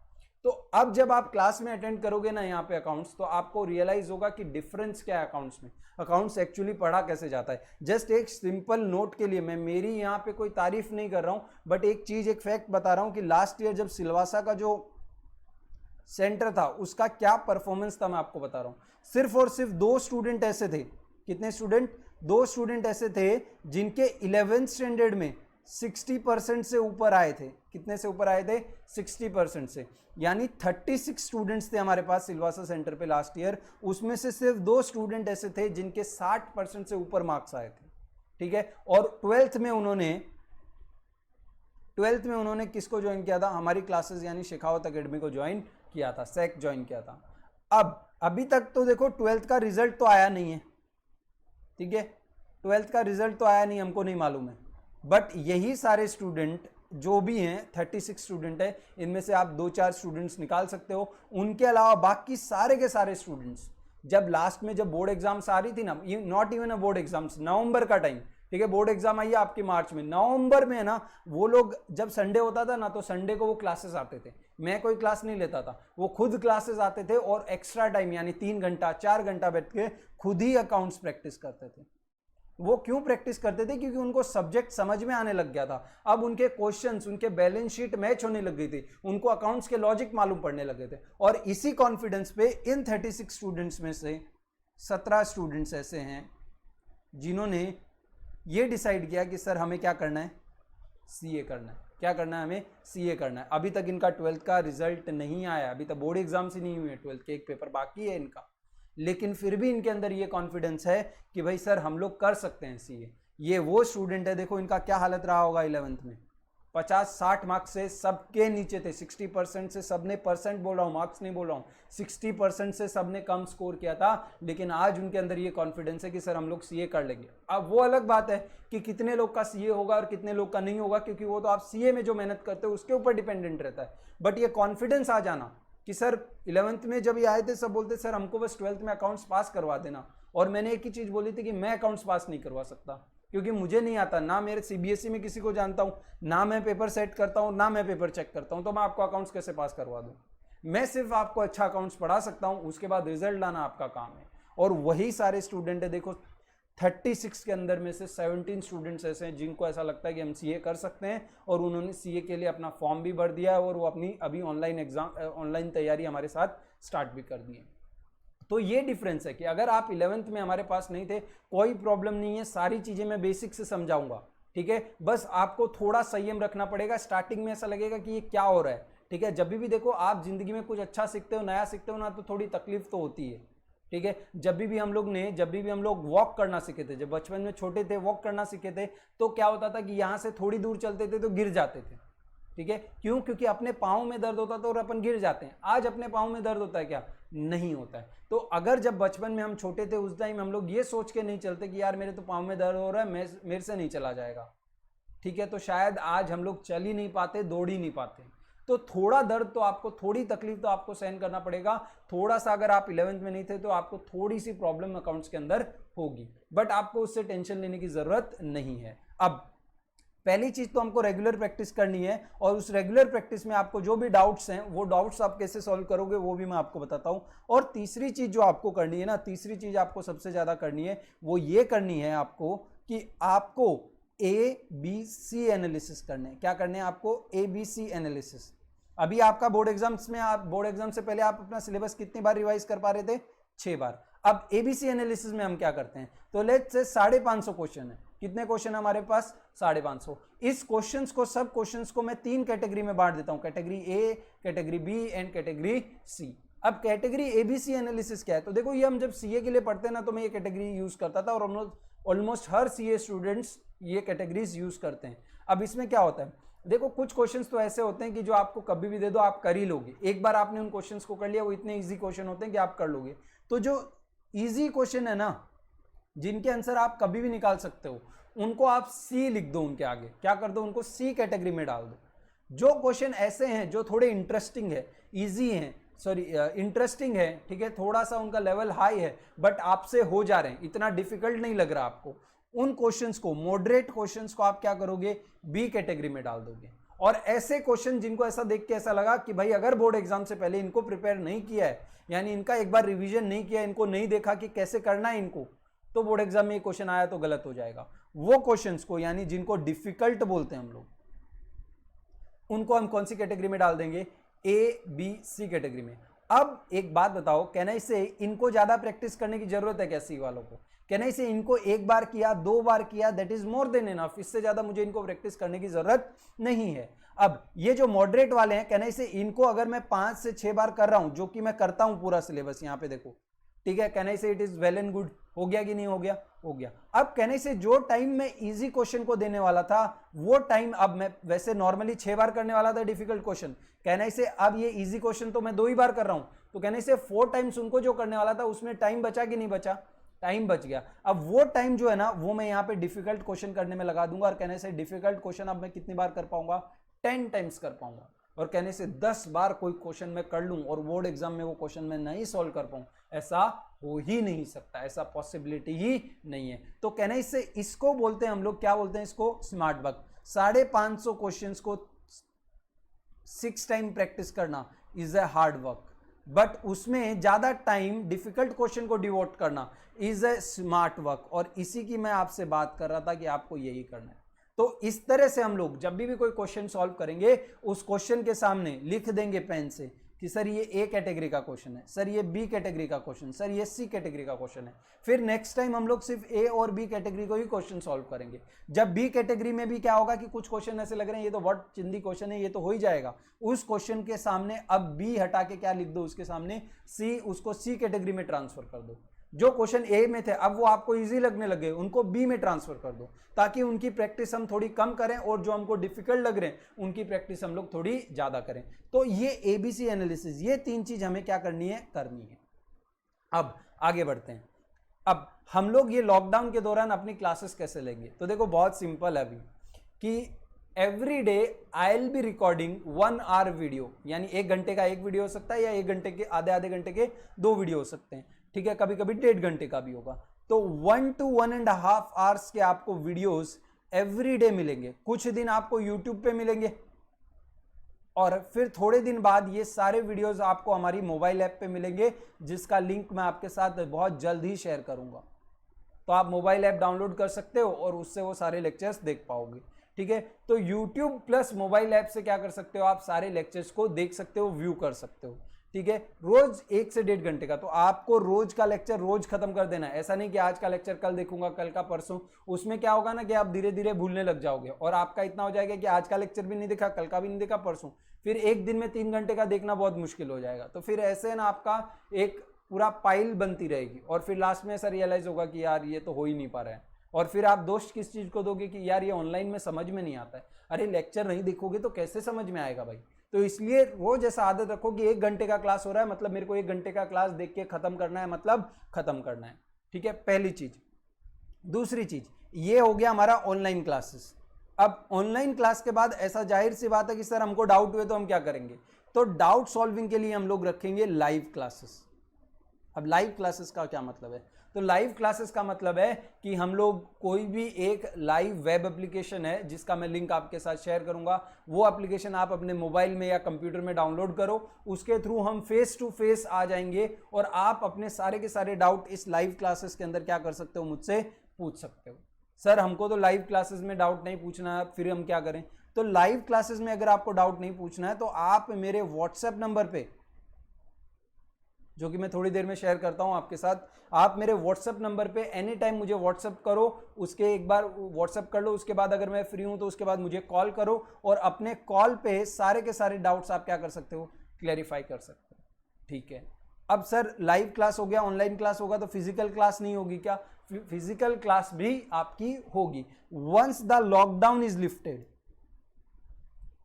तो अब जब आप क्लास में अटेंड करोगे ना यहाँ पे अकाउंट्स, तो आपको रियलाइज होगा कि डिफरेंस क्या है अकाउंट्स में, अकाउंट्स एक्चुअली पढ़ा कैसे जाता है। जस्ट एक सिंपल नोट के लिए, मैं मेरी यहाँ पे कोई तारीफ नहीं कर रहा हूँ, बट एक चीज, एक फैक्ट बता रहा हूँ कि लास्ट ईयर जब सिलवासा का जो सेंटर था उसका क्या परफॉर्मेंस था मैं आपको बता रहा हूँ। सिर्फ और सिर्फ 2 स्टूडेंट ऐसे थे। कितने स्टूडेंट? 2 स्टूडेंट ऐसे थे जिनके 11th स्टैंडर्ड में 60% से ऊपर आए थे। कितने से ऊपर आए थे? 60% से। यानी 36 स्टूडेंट्स थे हमारे पास सिलवासा सेंटर पे लास्ट ईयर, उसमें से सिर्फ 2 स्टूडेंट ऐसे थे जिनके 60% से ऊपर मार्क्स आए थे, ठीक है। और 12th में उन्होंने किसको ज्वाइन किया था? हमारी क्लासेस यानी शेखावत एकेडमी को ज्वाइन किया था, सेक ज्वाइन किया था। अब अभी तक तो देखो 12th का रिजल्ट तो आया नहीं है, ठीक है, 12th का रिजल्ट तो आया नहीं, हमको नहीं मालूम है, बट यही सारे स्टूडेंट जो भी हैं, 36 स्टूडेंट है, इनमें से आप 2-4 स्टूडेंट्स निकाल सकते हो। उनके अलावा बाकी सारे के सारे स्टूडेंट्स जब लास्ट में जब बोर्ड एग्जाम्स आ रही थी ना, not even a board exams, नवंबर का टाइम, ठीक है, बोर्ड एग्जाम आई है आपकी मार्च में, नवंबर में है ना, वो लोग जब संडे होता था ना तो संडे को वो क्लासेस आते थे। मैं कोई क्लास नहीं लेता था, वो खुद क्लासेस आते थे और एक्स्ट्रा टाइम यानी 3 घंटा 4 घंटा बैठ के खुद ही अकाउंट्स प्रैक्टिस करते थे। वो क्यों प्रैक्टिस करते थे? क्योंकि उनको सब्जेक्ट समझ में आने लग गया था। अब उनके क्वेश्चंस, उनके बैलेंस शीट मैच होने लग गई थी, उनको अकाउंट्स के लॉजिक मालूम पड़ने लगे थे। और इसी कॉन्फिडेंस पे इन 36 स्टूडेंट्स में से 17 स्टूडेंट्स ऐसे हैं जिन्होंने ये डिसाइड किया कि सर हमें क्या करना है? सीए करना है। क्या करना है? हमें सीए करना है। अभी तक इनका 12th का रिजल्ट नहीं आया, अभी तक बोर्ड एग्जाम्स ही नहीं हुए, 12th के एक पेपर बाकी है इनका, लेकिन फिर भी इनके अंदर ये कॉन्फिडेंस है कि भाई सर हम लोग कर सकते हैं सीए। ये वो स्टूडेंट है, देखो इनका क्या हालत रहा होगा 11th में, 50-60 मार्क्स से सबके नीचे थे, 60% से सबने, परसेंट बोल रहा हूँ, मार्क्स नहीं बोल रहा हूँ, 60% से सबने कम स्कोर किया था, लेकिन आज उनके अंदर ये कॉन्फिडेंस है कि सर हम लोग सीए कर लेंगे। अब वो अलग बात है कि कितने लोग का सीए होगा और कितने लोग का नहीं होगा, क्योंकि वो तो आप सीए में जो मेहनत करते हो उसके ऊपर डिपेंडेंट रहता है। बट ये कॉन्फिडेंस आ जाना कि सर 11th में जब ये आए थे सब बोलते सर हमको बस 12th में अकाउंट्स पास करवा देना, और मैंने एक ही चीज बोली थी कि मैं अकाउंट्स पास नहीं करवा सकता क्योंकि मुझे नहीं आता, ना मेरे सीबीएसई में किसी को जानता हूं, ना मैं पेपर सेट करता हूं, ना मैं पेपर चेक करता हूं, तो मैं आपको अकाउंट्स कैसे पास करवा दूं? मैं सिर्फ आपको अच्छा अकाउंट्स पढ़ा सकता हूं, उसके बाद रिजल्ट लाना आपका काम है। और वही सारे स्टूडेंट है, देखो 36 के अंदर में से 17 स्टूडेंट्स ऐसे हैं जिनको ऐसा लगता है कि हम सीए कर सकते हैं, और उन्होंने सीए के लिए अपना फॉर्म भी भर दिया है और वो अपनी अभी ऑनलाइन तैयारी हमारे साथ स्टार्ट भी कर दी है। तो ये डिफरेंस है कि अगर आप 11th में हमारे पास नहीं थे, कोई प्रॉब्लम नहीं है, सारी चीजें मैं बेसिक से समझाऊंगा, ठीक है, बस आपको थोड़ा संयम रखना पड़ेगा। स्टार्टिंग में ऐसा लगेगा कि ये क्या हो रहा है, ठीक है, जब भी देखो आप जिंदगी में कुछ अच्छा सीखते हो, नया सीखते हो ना, तो थोड़ी तकलीफ तो होती है, ठीक है। जब भी हम लोग वॉक करना सीखे थे, जब बचपन में छोटे थे वॉक करना सीखे थे, तो क्या होता था कि यहां से थोड़ी दूर चलते थे तो गिर जाते थे, ठीक है, क्यों? क्योंकि अपने पाँव में दर्द होता था और अपन गिर जाते हैं। आज अपने पाँव में दर्द होता है क्या? नहीं होता है। तो अगर जब बचपन में हम छोटे थे उस टाइम हम लोग ये सोच के नहीं चलते कि यार मेरे तो पाँव में दर्द हो रहा है, मेरे से नहीं चला जाएगा, ठीक है, तो शायद आज हम लोग चल ही नहीं पाते, दौड़ ही नहीं पाते। तो थोड़ा दर्द तो आपको, थोड़ी तकलीफ तो आपको सहन करना पड़ेगा। थोड़ा सा अगर आप 11th में नहीं थे तो आपको थोड़ी सी प्रॉब्लम अकाउंट्स के अंदर होगी, बट आपको उससे टेंशन लेने की जरूरत नहीं है। अब पहली चीज तो हमको रेगुलर प्रैक्टिस करनी है, और उस रेगुलर प्रैक्टिस में आपको जो भी डाउट्स हैं वो डाउट्स आप कैसे सॉल्व करोगे वो भी मैं आपको बताता हूं। और तीसरी चीज जो आपको करनी है ना, तीसरी चीज आपको सबसे ज्यादा करनी है वो ये करनी है आपको कि आपको ABC एनालिसिस करने हैं। क्या करने हैं आपको? ABC analysis. अभी आपका बोर्ड एग्जाम्स में, आप बोर्ड एग्जाम से पहले आप अपना सिलेबस कितनी बार रिवाइज कर पा रहे थे? 6 बार। अब ABC एनालिसिस में हम क्या करते हैं, तो लेट्स से 550 क्वेश्चन है। कितने क्वेश्चन है हमारे पास? 550। इस क्वेश्चंस को, सब क्वेश्चंस को मैं 3 कैटेगरी में बांट देता हूं, category A, category B and category C। अब कैटेगरी ABC एनालिसिस क्या है? तो देखो, ये हम जब CA के लिए पढ़ते हैं ना, तो मैं ये कैटेगरी यूज करता था, और ऑलमोस्ट हर CA स्टूडेंट्स ये कैटेगरीज यूज करते हैं। अब इसमें क्या होता है, देखो कुछ क्वेश्चंस तो ऐसे होते हैं कि जो आपको कभी भी दे दो आप कर ही लोगे। एक बार आपने उन क्वेश्चंस को कर लिया, वो इतने इजी क्वेश्चन होते हैं कि आप कर लोगे। तो जो इजी क्वेश्चन है ना, जिनके आंसर आप कभी भी निकाल सकते हो, उनको आप C लिख दो, उनके आगे क्या कर दो, उनको C कैटेगरी में डाल दो। जो क्वेश्चन ऐसे हैं जो थोड़े इंटरेस्टिंग है, इजी हैं, सॉरी इंटरेस्टिंग है, ठीक है, थोड़ा सा उनका लेवल हाई है, बट आपसे हो जा रहे हैं, इतना डिफिकल्ट नहीं लग रहा आपको, उन क्वेश्चंस को, मॉडरेट क्वेश्चंस को आप क्या करोगे? B कैटेगरी में डाल दोगे। और ऐसे क्वेश्चन जिनको ऐसा देख के ऐसा लगा कि भाई अगर बोर्ड एग्जाम से पहले इनको प्रिपेयर नहीं किया है, यानी इनका एक बार रिवीजन नहीं किया, इनको नहीं देखा कि कैसे करना है इनको, तो बोर्ड एग्जाम में ये क्वेश्चन आया तो गलत हो जाएगा। वो क्वेश्चंस को, यानी जिनको डिफिकल्ट बोलते हैं हम लोग, उनको हम कौन सी कैटेगरी में डाल देंगे? ABC कैटेगरी में। अब एक बात बताओ, कहना इसे इनको ज्यादा प्रैक्टिस करने की जरूरत है क्या C वालों को? कहना इसे इनको एक बार किया, 2 बार किया, that is more than enough, इससे ज्यादा मुझे इनको प्रैक्टिस करने की जरूरत नहीं है। अब ये जो मॉडरेट वाले हैं, कहना इसे इनको अगर मैं 5 से 6 बार कर रहा हूं, जो कि मैं करता हूं पूरा सिलेबस, यहां पे देखो, ठीक है, कहना इसे it is well and good. हो गया कि नहीं हो गया? हो गया। अब कहने से जो टाइम मैं इजी क्वेश्चन को देने वाला था, वो टाइम अब मैं वैसे नॉर्मली 6 बार करने वाला था डिफिकल्ट क्वेश्चन, कहने से अब ये इजी क्वेश्चन तो मैं 2 ही बार कर रहा हूं, तो कहने से 4 टाइम्स उनको जो करने वाला था उसमें टाइम बचा कि नहीं बचा? टाइम बच गया। अब वो टाइम जो है ना, वो मैं यहाँ पे डिफिकल्ट क्वेश्चन करने में लगा दूंगा, और कहने से डिफिकल्ट क्वेश्चन अब मैं कितनी बार कर पाऊंगा? 10 टाइम्स कर पाऊंगा। और कहने से 10 बार कोई क्वेश्चन मैं कर लूं और बोर्ड एग्जाम में वो क्वेश्चन मैं नहीं सॉल्व कर पाऊं, ऐसा हो ही नहीं सकता, ऐसा पॉसिबिलिटी ही नहीं है। तो कहने से इसको बोलते हैं हम लोग, क्या बोलते हैं इसको? Smart work. 550 क्वेश्चंस को 6 टाइम प्रैक्टिस करना is a hard work, but उसमें ज्यादा टाइम डिफिकल्ट क्वेश्चन को डिवोट करना इज ए स्मार्ट वर्क। और इसी की मैं आपसे बात कर रहा था कि आपको यही करना है। तो इस तरह से हम लोग जब भी कोई क्वेश्चन सॉल्व करेंगे, उस क्वेश्चन के सामने लिख देंगे पेन से कि सर ये A कैटेगरी का क्वेश्चन है, सर ये B कैटेगरी का क्वेश्चन, सर ये C कैटेगरी का क्वेश्चन है। फिर नेक्स्ट टाइम हम लोग सिर्फ A और B कैटेगरी को ही क्वेश्चन सॉल्व करेंगे। जब B कैटेगरी में भी क्या होगा कि कुछ क्वेश्चन ऐसे लग रहे हैं ये तो बहुत चिंदी क्वेश्चन है, ये तो हो ही जाएगा, उस क्वेश्चन के सामने अब B हटा के क्या लिख दो, उसके सामने C, उसको C कैटेगरी में ट्रांसफर कर दो। जो क्वेश्चन A में थे अब वो आपको इजी लगने लगे, उनको B में ट्रांसफर कर दो, ताकि उनकी प्रैक्टिस हम थोड़ी कम करें और जो हमको डिफिकल्ट लग रहे हैं उनकी प्रैक्टिस हम लोग थोड़ी ज्यादा करें। तो ये ABC एनालिसिस, ये 3 चीज हमें क्या करनी है? करनी है। अब आगे बढ़ते हैं। अब हम लोग ये लॉकडाउन के दौरान अपनी क्लासेस कैसे लेंगे? तो देखो बहुत सिंपल है अभी कि every day I will be recording 1 hour video, यानी 1 घंटे का एक वीडियो हो सकता है, या 1 घंटे के आधे घंटे के 2 वीडियो हो सकते हैं, ठीक है, कभी कभी 1.5 घंटे का भी होगा। तो 1 to 1.5 आवर्स के आपको वीडियोस एवरी डे मिलेंगे। कुछ दिन आपको यूट्यूब पे मिलेंगे, और फिर थोड़े दिन बाद ये सारे वीडियोस आपको हमारी मोबाइल ऐप पे मिलेंगे, जिसका लिंक मैं आपके साथ बहुत जल्द ही शेयर करूंगा। तो आप मोबाइल ऐप डाउनलोड कर सकते हो और उससे वो सारे लेक्चर्स देख पाओगे, ठीक है। तो YouTube प्लस मोबाइल ऐप से क्या कर सकते हो, आप सारे लेक्चर्स को देख सकते हो, व्यू कर सकते हो, ठीक है। रोज 1 से 1.5 घंटे का, तो आपको रोज का लेक्चर रोज खत्म कर देना है। ऐसा नहीं कि आज का लेक्चर कल देखूंगा, कल का परसों। उसमें क्या होगा ना कि आप धीरे धीरे भूलने लग जाओगे, और आपका इतना हो जाएगा कि आज का लेक्चर भी नहीं देखा, कल का भी नहीं देखा, परसों, फिर एक दिन में 3 घंटे का देखना बहुत मुश्किल हो जाएगा। तो फिर ऐसे ना आपका एक पूरा पाइल बनती रहेगी, और फिर लास्ट में ऐसा रियलाइज होगा कि यार ये तो हो ही नहीं पा रहा है, और फिर आप दोष किस चीज़ को दोगे कि यार ये ऑनलाइन में समझ में नहीं आता है। अरे लेक्चर नहीं देखोगे तो कैसे समझ में आएगा भाई। तो इसलिए रोज ऐसा आदत रखो कि 1 घंटे का क्लास हो रहा है मतलब मेरे को 1 घंटे का क्लास देख के खत्म करना है, मतलब खत्म करना है। ठीक है, पहली चीज। दूसरी चीज, ये हो गया हमारा ऑनलाइन क्लासेस। अब ऑनलाइन क्लास के बाद ऐसा जाहिर सी बात है कि सर हमको डाउट हुए तो हम क्या करेंगे, तो डाउट सॉल्विंग के लिए हम लोग रखेंगे लाइव क्लासेस। अब लाइव क्लासेस का क्या मतलब है, तो लाइव क्लासेस का मतलब है कि हम लोग कोई भी एक लाइव वेब एप्लीकेशन है जिसका मैं लिंक आपके साथ शेयर करूंगा, वो एप्लीकेशन आप अपने मोबाइल में या कंप्यूटर में डाउनलोड करो, उसके थ्रू हम फेस टू फेस आ जाएंगे और आप अपने सारे के सारे डाउट इस लाइव क्लासेस के अंदर क्या कर सकते हो, मुझसे पूछ सकते हो। सर हमको तो लाइव क्लासेस में डाउट नहीं पूछना है, फिर हम क्या करें, तो लाइव क्लासेस में अगर आपको डाउट नहीं पूछना है तो आप मेरे व्हाट्सएप नंबर पे, जो कि मैं थोड़ी देर में शेयर करता हूं आपके साथ, आप मेरे व्हाट्सएप नंबर पे एनी टाइम मुझे व्हाट्सएप करो, उसके एक बार व्हाट्सएप कर लो, उसके बाद अगर मैं फ्री हूं तो उसके बाद मुझे कॉल करो और अपने कॉल पे सारे के सारे डाउट्स आप क्या कर सकते हो, क्लैरिफाई कर सकते हो। ठीक है, अब सर लाइव क्लास हो गया, ऑनलाइन क्लास होगा तो फिजिकल क्लास नहीं होगी क्या, फिजिकल क्लास भी आपकी होगी once the lockdown is lifted.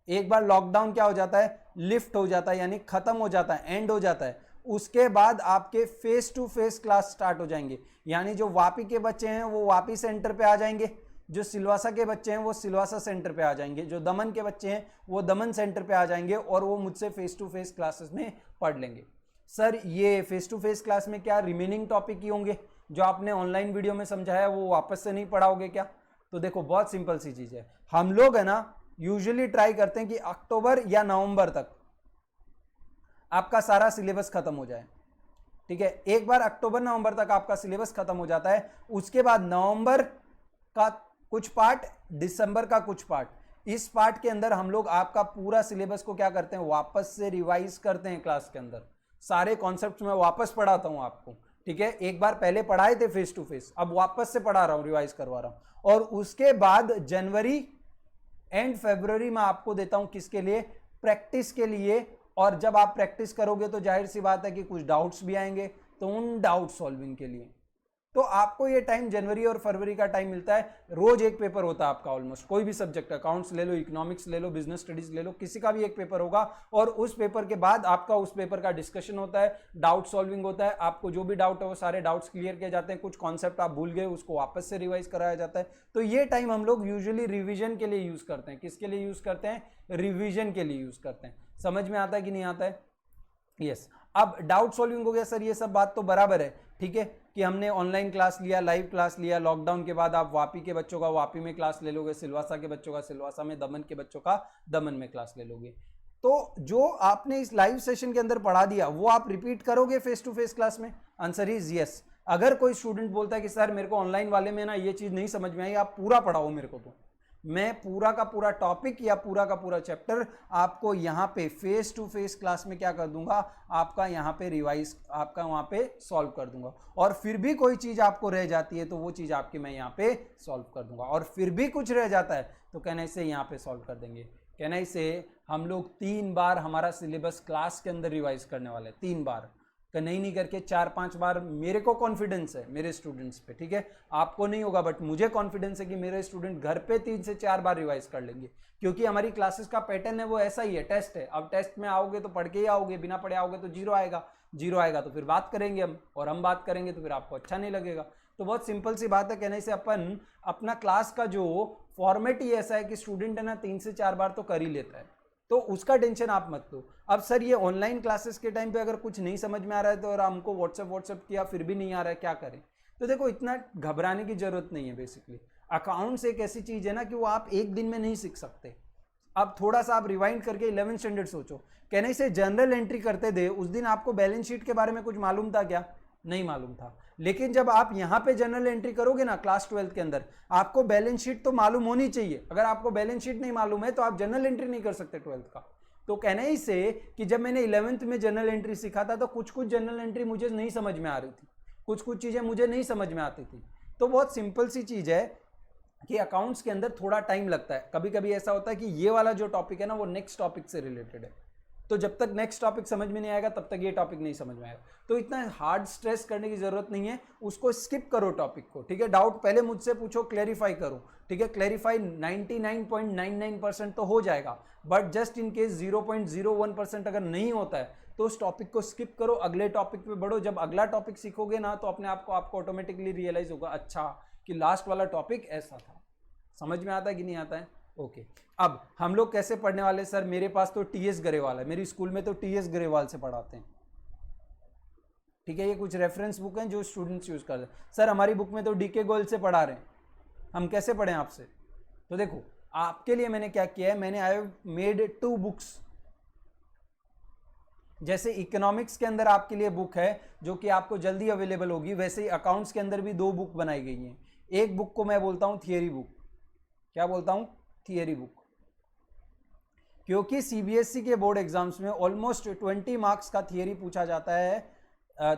एक बार लॉकडाउन क्या हो जाता है, लिफ्ट हो जाता है, यानी खत्म हो जाता है, एंड हो जाता है, उसके बाद आपके face to face class start हो जाएंगे। यानी जो वापी के बच्चे हैं वो वापी सेंटर पे आ जाएंगे, जो सिलवासा के बच्चे हैं वो सिलवासा सेंटर पे आ जाएंगे, जो दमन के बच्चे हैं वो दमन सेंटर पे आ जाएंगे और वो मुझसे फेस टू फेस क्लासेस में पढ़ लेंगे। सर ये फेस टू फेस क्लास में क्या रिमेनिंग टॉपिक ही होंगे जो आपने ऑनलाइन वीडियो में समझाया वो वापस से नहीं पढ़ाओगे क्या, तो देखो बहुत सिंपल सी चीज है, हम लोग है ना यूजुअली ट्राई करते हैं कि अक्टूबर या नवंबर तक आपका सारा सिलेबस खत्म हो जाए। ठीक है, एक बार अक्टूबर नवंबर तक आपका सिलेबस खत्म हो जाता है, उसके बाद नवंबर का कुछ पार्ट, दिसंबर का कुछ पार्ट, इस पार्ट के अंदर हम लोग आपका पूरा सिलेबस को क्या करते हैं, वापस से रिवाइज करते हैं। क्लास के अंदर सारे कॉन्सेप्ट में वापस पढ़ाता हूं आपको। ठीक है, एक बार पहले पढ़ाए थे फेस टू फेस, अब वापस से पढ़ा रहा हूं, रिवाइज करवा रहा हूं, और उसके बाद जनवरी एंड फरवरी में आपको देता हूं किसके लिए, प्रैक्टिस के लिए। और जब आप प्रैक्टिस करोगे तो जाहिर सी बात है कि कुछ डाउट्स भी आएंगे, तो उन डाउट सॉल्विंग के लिए तो आपको ये टाइम जनवरी और फरवरी का टाइम मिलता है। रोज एक पेपर होता है आपका, ऑलमोस्ट कोई भी सब्जेक्ट, अकाउंट्स ले लो, इकोनॉमिक्स ले लो, बिजनेस स्टडीज ले लो, किसी का भी एक पेपर होगा और उस पेपर के बाद आपका उस पेपर का डिस्कशन होता है, डाउट सॉल्विंग होता है, आपको जो भी डाउट है वो सारे डाउट्स क्लियर किए जाते हैं, कुछ कॉन्सेप्ट आप भूल गए उसको वापस से रिवाइज कराया जाता है। तो ये टाइम हम लोग यूजुअली रिविजन के लिए यूज करते हैं। किसके लिए यूज करते हैं, रिविजन के लिए यूज करते हैं। समझ में आता है कि नहीं आता है, यस। अब डाउट सॉल्विंग हो गया सर, ये सब बात तो बराबर है, ठीक है, कि हमने ऑनलाइन क्लास लिया, लाइव क्लास लिया, लॉकडाउन के बाद आप वापी के बच्चों का वापी में क्लास ले लोगे, सिलवासा के बच्चों का सिलवासा में, दमन के बच्चों का दमन में क्लास ले लोगे। तो जो आपने इस लाइव सेशन के अंदर पढ़ा दिया वो आप रिपीट करोगे फेस टू फेस क्लास में, आंसर इज यस। अगर कोई स्टूडेंट बोलता है कि सर मेरे को ऑनलाइन वाले में ना ये चीज नहीं समझ में आई, आप पूरा पढ़ाओ मेरे को, तो मैं पूरा का पूरा टॉपिक या पूरा का पूरा चैप्टर आपको यहाँ पे फेस टू फेस क्लास में क्या कर दूंगा, आपका यहाँ पे रिवाइज, आपका वहाँ पे सॉल्व कर दूंगा। और फिर भी कोई चीज़ आपको रह जाती है तो वो चीज़ आपकी मैं यहाँ पे सॉल्व कर दूंगा, और फिर भी कुछ रह जाता है तो कहने से यहाँ पे सॉल्व कर देंगे। कहने से हम लोग 3 बार हमारा सिलेबस क्लास के अंदर रिवाइज करने वाले, 3 बार, नहीं करके 4-5 बार। मेरे को कॉन्फिडेंस है मेरे स्टूडेंट्स पे, ठीक है, आपको नहीं होगा बट मुझे कॉन्फिडेंस है कि मेरे स्टूडेंट घर पे 3 से 4 बार रिवाइज कर लेंगे, क्योंकि हमारी क्लासेस का पैटर्न है वो ऐसा ही है, टेस्ट है। अब टेस्ट में आओगे तो पढ़ के ही आओगे, बिना पढ़े आओगे तो जीरो आएगा, जीरो आएगा तो फिर बात करेंगे हम, और हम बात करेंगे तो फिर आपको अच्छा नहीं लगेगा। तो बहुत सिंपल सी बात है, कहने से अपन अपना क्लास का जो फॉर्मेट ही ऐसा है कि स्टूडेंट है ना 3 से 4 बार तो कर ही लेता है, तो उसका टेंशन आप मत लो। अब सर ये ऑनलाइन क्लासेस के टाइम पे अगर कुछ नहीं समझ में आ रहा है तो, और हमको व्हाट्सएप किया फिर भी नहीं आ रहा है, क्या करें, तो देखो इतना घबराने की जरूरत नहीं है। बेसिकली अकाउंट्स एक ऐसी चीज है ना कि वो आप एक दिन में नहीं सीख सकते। अब थोड़ा सा आप रिवाइंड करके 11th स्टैंडर्ड सोचो, कहने से जनरल एंट्री करते थे उस दिन आपको बैलेंस शीट के बारे में कुछ मालूम था क्या, नहीं मालूम था। लेकिन जब आप यहां पे जनरल एंट्री करोगे ना क्लास 12 के अंदर, आपको बैलेंस शीट तो मालूम होनी चाहिए। अगर आपको बैलेंस शीट नहीं मालूम है तो आप जनरल एंट्री नहीं कर सकते 12th का। तो कहने ही से कि जब मैंने 11th में जनरल एंट्री सीखा था तो कुछ कुछ जनरल एंट्री मुझे नहीं समझ में आ रही थी, कुछ कुछ चीजें मुझे नहीं समझ में आती थी। तो बहुत सिंपल सी चीज है कि अकाउंट्स के अंदर थोड़ा टाइम लगता है। कभी कभी ऐसा होता है कि ये वाला जो टॉपिक है ना वो नेक्स्ट टॉपिक से रिलेटेड है, तो जब तक नेक्स्ट टॉपिक समझ में नहीं आएगा तब तक ये टॉपिक नहीं समझ में आएगा। तो इतना हार्ड स्ट्रेस करने की जरूरत नहीं है, उसको स्किप करो टॉपिक को, ठीक है। डाउट पहले मुझसे पूछो, क्लैरिफाई करो, ठीक है। क्लैरिफाई 99.99% तो हो जाएगा, बट जस्ट इन केस 0.01% अगर नहीं होता है तो उस टॉपिक को स्किप करो, अगले टॉपिक पे बढ़ो। जब अगला टॉपिक सीखोगे ना तो अपने आप को आपको ऑटोमेटिकली रियलाइज होगा, अच्छा कि लास्ट वाला टॉपिक ऐसा था। समझ में आता है कि नहीं आता है? ओके। अब हम लोग कैसे पढ़ने वाले? सर मेरे पास तो टीएस ग्रेवाल है, मेरी स्कूल में तो टीएस ग्रेवाल से पढ़ाते हैं, ठीक है। ये कुछ रेफरेंस बुक हैं जो स्टूडेंट्स यूज करते हैं। सर हमारी बुक में तो डीके गोयल से पढ़ा रहे हैं, हम कैसे पढ़ें आपसे? तो देखो आपके लिए मैंने क्या किया है, मैंने आई हैव मेड 2 बुक्स। जैसे इकोनॉमिक्स के अंदर आपके लिए बुक है जो कि आपको जल्दी अवेलेबल होगी, वैसे ही अकाउंट्स के अंदर भी 2 बुक बनाई गई हैं। एक बुक को मैं बोलता हूं थियरी बुक। क्या बोलता हूं? Theory book. क्योंकि सीबीएसई के बोर्ड एग्जाम्स में ऑलमोस्ट 20 मार्क्स का थियरी पूछा जाता है,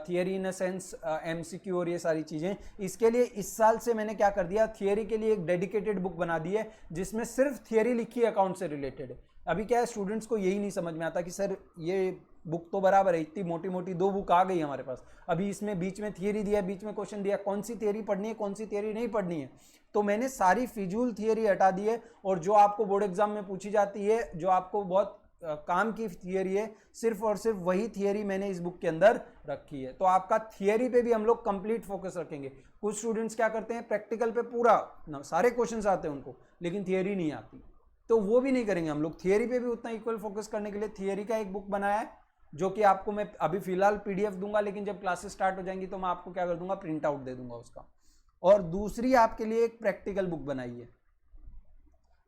theory in a sense MCQ और ये सारी चीज़ें। इसके लिए इस साल से मैंने क्या कर दिया, थियरी के लिए एक डेडिकेटेड बुक बना दी है जिसमें सिर्फ थियरी लिखी है अकाउंट से रिलेटेड। अभी क्या है, स्टूडेंट्स को यही नहीं समझ में आता कि सर ये बुक तो बराबर है, इतनी मोटी मोटी 2 बुक आ गई हमारे पास, अभी इसमें बीच में थियरी दिया है, बीच में क्वेश्चन दिया, कौन सी थियरी पढ़नी है कौन सी थियरी नहीं पढ़नी है। तो मैंने सारी फिजूल थियरी हटा दी है, और जो आपको बोर्ड एग्जाम में पूछी जाती है, जो आपको बहुत काम की थियरी है, सिर्फ और सिर्फ वही थियरी मैंने इस बुक के अंदर रखी है। तो आपका थियरी पे भी हम लोग कंप्लीट फोकस रखेंगे। कुछ स्टूडेंट्स क्या करते हैं, प्रैक्टिकल पे पूरा सारे क्वेश्चंस आते हैं उनको, लेकिन थियरी नहीं आती, तो वो भी नहीं करेंगे हम लोग। थियरी पे भी उतना इक्वल फोकस करने के लिए थियरी का एक बुक बनाया है, जो कि आपको मैं अभी फिलहाल पीडीएफ दूंगा, लेकिन जब क्लासेस स्टार्ट हो जाएंगी तो मैं आपको क्या कर दूंगा, प्रिंट आउट दे दूंगा उसका। और दूसरी आपके लिए एक प्रैक्टिकल बुक बनाई है।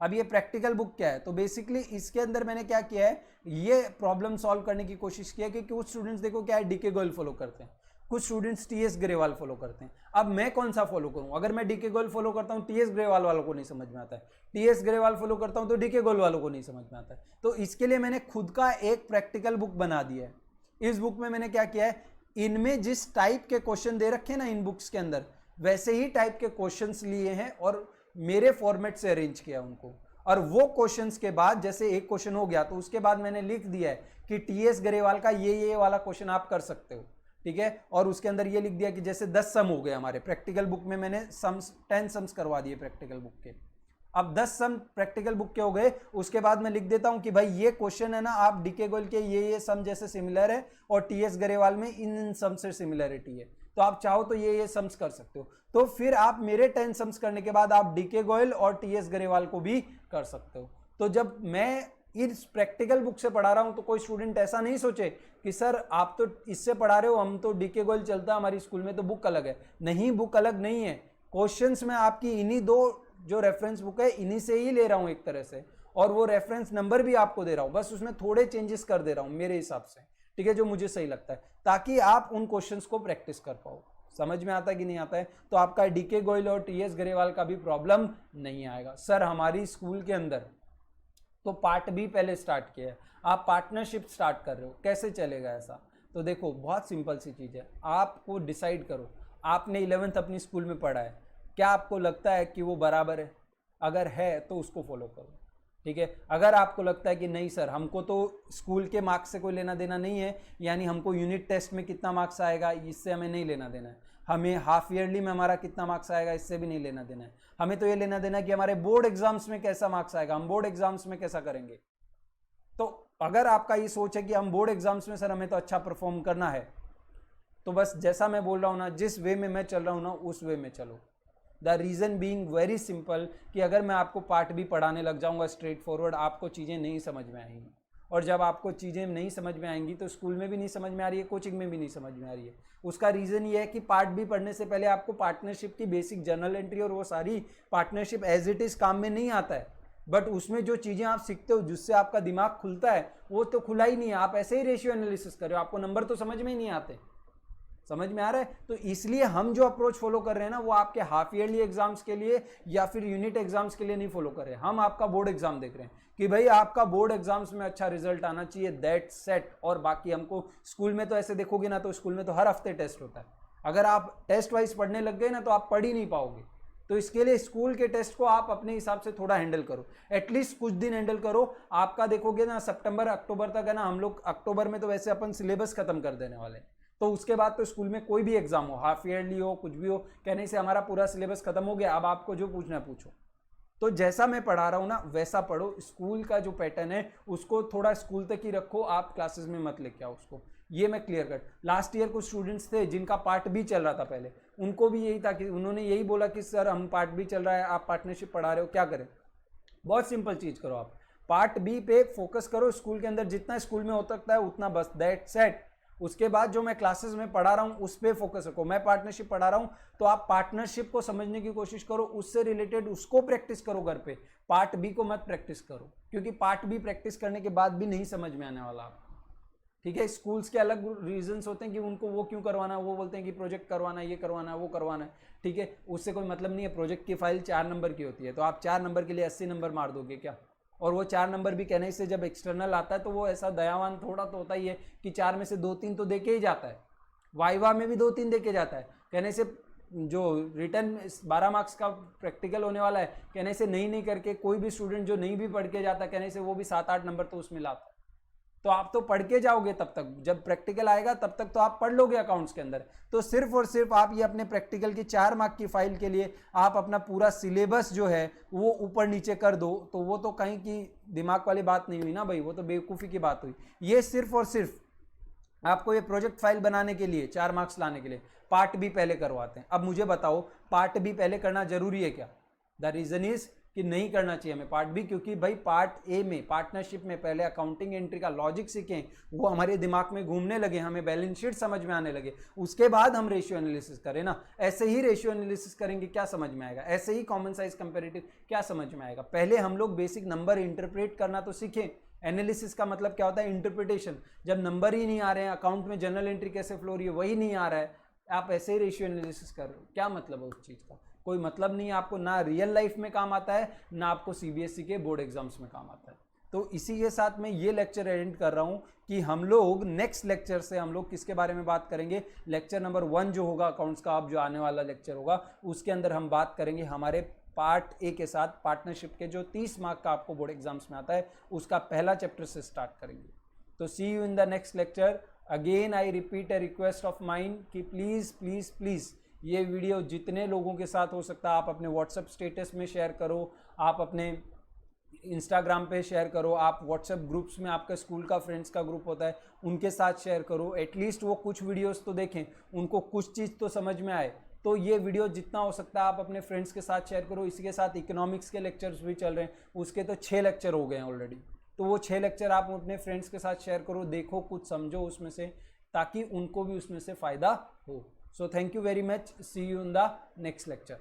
अब ये प्रैक्टिकल बुक क्या है, तो बेसिकली इसके अंदर मैंने क्या किया है, ये प्रॉब्लम सॉल्व करने की कोशिश की है कि कुछ स्टूडेंट्स देखो क्या है, डीके गोयल फॉलो करते हैं, कुछ स्टूडेंट्स टीएस ग्रेवाल फॉलो करते हैं। अब मैं कौन सा फॉलो करूं? अगर मैं डीके गोयल फॉलो करता हूं, टीएस ग्रेवाल वालों को नहीं समझ में आता है, टीएस ग्रेवाल फॉलो करता हूं तो डीके गोयल वालों को नहीं समझ में आता है। तो इसके लिए मैंने खुद का एक प्रैक्टिकल बुक बना दिया है। इस बुक में मैंने क्या किया है, इनमें जिस टाइप के क्वेश्चन दे रखे हैं ना इन बुक्स के अंदर, वैसे ही टाइप के क्वेश्चंस लिए हैं और मेरे फॉर्मेट से अरेंज किया उनको। और वो क्वेश्चंस के बाद जैसे एक क्वेश्चन हो गया तो उसके बाद मैंने लिख दिया है कि टीएस ग्रेवाल का ये वाला क्वेश्चन आप कर सकते हो, ठीक है। और उसके अंदर ये लिख दिया कि जैसे 10 सम हो गए हमारे प्रैक्टिकल बुक में, मैंने सम्स 10 सम्स करवा दिए प्रैक्टिकल बुक के। अब 10 सम प्रैक्टिकल बुक के हो गए, उसके बाद मैं लिख देता हूं कि भाई ये क्वेश्चन है ना, आप डीके गोयल के ये सम जैसे सिमिलर है और टीएस ग्रेवाल में इन सम से सिमिलरिटी है, तो आप चाहो तो ये सम्स कर सकते हो। तो फिर आप मेरे 10 सम्स करने के बाद आप डीके गोयल और टीएस ग्रेवाल को भी कर सकते हो। तो जब मैं इस प्रैक्टिकल बुक से पढ़ा रहा हूं तो कोई स्टूडेंट ऐसा नहीं सोचे कि सर आप तो इससे पढ़ा रहे हो, हम तो डीके गोयल चलता है हमारी स्कूल में तो बुक अलग है। नहीं, बुक अलग नहीं है, क्वेश्चंस में आपकी इन्हीं 2 जो रेफरेंस बुक है इन्हीं से ही ले रहा हूं एक तरह से, और वो रेफरेंस नंबर भी आपको दे रहा हूं, बस उसमें थोड़े चेंजेस कर दे रहा हूं मेरे हिसाब से, ठीक है, जो मुझे सही लगता है, ताकि आप उन क्वेश्चंस को प्रैक्टिस कर पाओ। समझ में आता है कि नहीं आता है? तो आपका डीके गोयल और टीएस ग्रेवाल का भी प्रॉब्लम नहीं आएगा। सर हमारी स्कूल के अंदर तो पार्ट बी पहले स्टार्ट किया है, आप पार्टनरशिप स्टार्ट कर रहे हो, कैसे चलेगा ऐसा? तो देखो बहुत सिंपल सी चीज़ है, आपको डिसाइड करो, आपने 11th अपनी स्कूल में पढ़ा है, क्या आपको लगता है कि वो बराबर है? अगर है तो उसको फॉलो करो, ठीक है। अगर आपको लगता है कि नहीं सर हमको तो स्कूल के मार्क्स से कोई लेना देना नहीं है, यानी हमको यूनिट टेस्ट में कितना मार्क्स आएगा इससे हमें नहीं लेना देना है, हमें हाफ ईयरली में हमारा कितना मार्क्स आएगा इससे भी नहीं लेना देना है, हमें तो ये लेना देना है कि हमारे बोर्ड एग्जाम्स में कैसा मार्क्स आएगा, हम बोर्ड एग्जाम्स में कैसा करेंगे। तो अगर आपका ये सोच है कि हम बोर्ड एग्जाम्स में सर हमें तो अच्छा परफॉर्म करना है, तो बस जैसा मैं बोल रहा हूँ ना, जिस वे में मैं चल रहा हूँ ना उस वे में चलो। The reason being very simple कि अगर मैं आपको पार्ट भी पढ़ाने लग जाऊंगा स्ट्रेट फॉरवर्ड, आपको चीज़ें नहीं समझ में आएंगी, और जब आपको चीज़ें नहीं समझ में आएंगी तो स्कूल में भी नहीं समझ में आ रही है, कोचिंग में भी नहीं समझ में आ रही है। उसका रीज़न ये है कि पार्ट भी पढ़ने से पहले आपको पार्टनरशिप की बेसिक जर्नल एंट्री और वो सारी पार्टनरशिप एज इट इज़ काम में नहीं आता है, बट उसमें जो चीज़ें आप सीखते हो जिससे आपका दिमाग खुलता है वो तो खुला ही नहीं है। आप ऐसे ही रेशियो एनालिसिस कर रहे हो, आपको नंबर तो समझ में ही नहीं आते। समझ में आ रहा है? तो इसलिए हम जो अप्रोच फॉलो कर रहे हैं ना, वो आपके हाफ ईयरली एग्जाम्स के लिए या फिर यूनिट एग्जाम्स के लिए नहीं फॉलो कर रहे हैं, हम आपका बोर्ड एग्जाम देख रहे हैं कि भाई आपका बोर्ड एग्जाम्स में अच्छा रिजल्ट आना चाहिए, दैट सेट। और बाकी हमको स्कूल में तो ऐसे देखोगे ना तो स्कूल में तो हर हफ्ते टेस्ट होता है, अगर आप टेस्ट वाइज पढ़ने लग गए ना तो आप पढ़ ही नहीं पाओगे, तो इसके लिए स्कूल के टेस्ट को आप अपने हिसाब से थोड़ा हैंडल करो, एटलीस्ट कुछ दिन हैंडल करो। आपका देखोगे ना सितंबर अक्टूबर तक है ना, हम लोग अक्टूबर में तो वैसे अपन सिलेबस खत्म कर देने वाले हैं, तो उसके बाद तो स्कूल में कोई भी एग्जाम हो, हाफ ईयरली हो, कुछ भी हो, कहने से हमारा पूरा सिलेबस खत्म हो गया, अब आपको जो पूछना है पूछो। तो जैसा मैं पढ़ा रहा हूँ ना वैसा पढ़ो, स्कूल का जो पैटर्न है उसको थोड़ा स्कूल तक ही रखो, आप क्लासेस में मत लेके आओ उसको, ये मैं क्लियर कट। लास्ट ईयर कुछ स्टूडेंट्स थे जिनका पार्ट बी चल रहा था पहले, उनको भी यही था कि उन्होंने यही बोला कि सर हम पार्ट बी चल रहा है, आप पार्टनरशिप पढ़ा रहे हो, क्या करें? बहुत सिंपल चीज़ करो, आप पार्ट बी पे फोकस करो, स्कूल के अंदर जितना स्कूल में हो सकता है उतना, बस दैट सेट। उसके बाद जो मैं क्लासेस में पढ़ा रहा हूं उस पर फोकस रखो। मैं पार्टनरशिप पढ़ा रहा हूं तो आप पार्टनरशिप को समझने की कोशिश करो, उससे रिलेटेड उसको प्रैक्टिस करो घर पे, पार्ट बी को मत प्रैक्टिस करो, क्योंकि पार्ट बी प्रैक्टिस करने के बाद भी नहीं समझ में आने वाला आपको। ठीक है, स्कूल्स के अलग रीजंस होते हैं कि उनको वो क्यों करवाना है, वो बोलते हैं कि प्रोजेक्ट करवाना है, ये करवाना है, वो करवाना है। ठीक है, उससे कोई मतलब नहीं है, प्रोजेक्ट की फाइल 4 नंबर की होती है, तो आप 4 नंबर के लिए 80 नंबर मार दोगे क्या? और वो 4 नंबर भी कहने से जब एक्सटर्नल आता है तो वो ऐसा दयावान थोड़ा तो होता ही है कि 4 में से 2-3 तो देके ही जाता है, वाइवा में भी 2-3 देके जाता है। कहने से जो रिटर्न 12 मार्क्स का प्रैक्टिकल होने वाला है, कहने से नहीं करके कोई भी स्टूडेंट जो नहीं भी पढ़ के जाता, कहने से वो भी 7-8 नंबर तो उसमें लाता है। तो आप तो पढ़ के जाओगे तब तक, जब प्रैक्टिकल आएगा तब तक तो आप पढ़ लोगे अकाउंट्स के अंदर। तो सिर्फ और सिर्फ आप ये अपने प्रैक्टिकल की 4 मार्क की फाइल के लिए आप अपना पूरा सिलेबस जो है वो ऊपर नीचे कर दो, तो वो तो कहीं की दिमाग वाली बात नहीं हुई ना भाई, वो तो बेवकूफ़ी की बात हुई। ये सिर्फ और सिर्फ आपको ये प्रोजेक्ट फाइल बनाने के लिए 4 मार्क्स लाने के लिए पार्ट बी पहले करवाते हैं। अब मुझे बताओ पार्ट बी पहले करना जरूरी है क्या? द रीजन इज कि नहीं करना चाहिए हमें पार्ट बी, क्योंकि भाई पार्ट ए में पार्टनरशिप में पहले अकाउंटिंग एंट्री का लॉजिक सीखें, वो हमारे दिमाग में घूमने लगे, हमें बैलेंस शीट समझ में आने लगे, उसके बाद हम रेशियो एनालिसिस करें ना। ऐसे ही रेशियो एनालिसिस करेंगे क्या समझ में आएगा? ऐसे ही कॉमन साइज कंपैरेटिव क्या समझ में आएगा? पहले हम लोग बेसिक नंबर इंटरप्रेट करना तो सीखें। एनालिसिस का मतलब क्या होता है? इंटरप्रिटेशन। जब नंबर ही नहीं आ रहे हैं, अकाउंट में जनरल एंट्री कैसे फ्लो हो रही है वही नहीं आ रहा है, आप ऐसे ही रेशियो एनालिसिस कर रहे हो, क्या मतलब है उस चीज़ का? कोई मतलब नहीं है आपको, ना रियल लाइफ में काम आता है, ना आपको सीबीएसई के बोर्ड एग्जाम्स में काम आता है। तो इसी के साथ मैं ये लेक्चर एंड कर रहा हूँ कि हम लोग नेक्स्ट लेक्चर से हम लोग किसके बारे में बात करेंगे? लेक्चर नंबर 1 जो होगा अकाउंट्स का, अब जो आने वाला लेक्चर होगा उसके अंदर हम बात करेंगे हमारे पार्ट ए के साथ, पार्टनरशिप के जो 30 मार्क का आपको बोर्ड एग्जाम्स में आता है उसका पहला चैप्टर से स्टार्ट करेंगे। तो see you in the next lecture. Again I repeat a request of mind कि प्लीज़ प्लीज़ प्लीज़ ये वीडियो जितने लोगों के साथ हो सकता है आप अपने व्हाट्सएप स्टेटस में शेयर करो, आप अपने इंस्टाग्राम पे शेयर करो, आप व्हाट्सएप ग्रुप्स में, आपका स्कूल का फ्रेंड्स का ग्रुप होता है उनके साथ शेयर करो। एटलीस्ट वो कुछ वीडियोस तो देखें, उनको कुछ चीज़ तो समझ में आए। तो ये वीडियो जितना हो सकता है आप अपने फ्रेंड्स के साथ शेयर करो। इसी के साथ इकोनॉमिक्स के लेक्चर्स भी चल रहे हैं, उसके तो 6 लेक्चर हो गए हैं ऑलरेडी, तो वो 6 लेक्चर आप अपने फ्रेंड्स के साथ शेयर करो, देखो कुछ समझो उसमें से, ताकि उनको भी उसमें से फ़ायदा हो। So thank you very much. See you in the next lecture.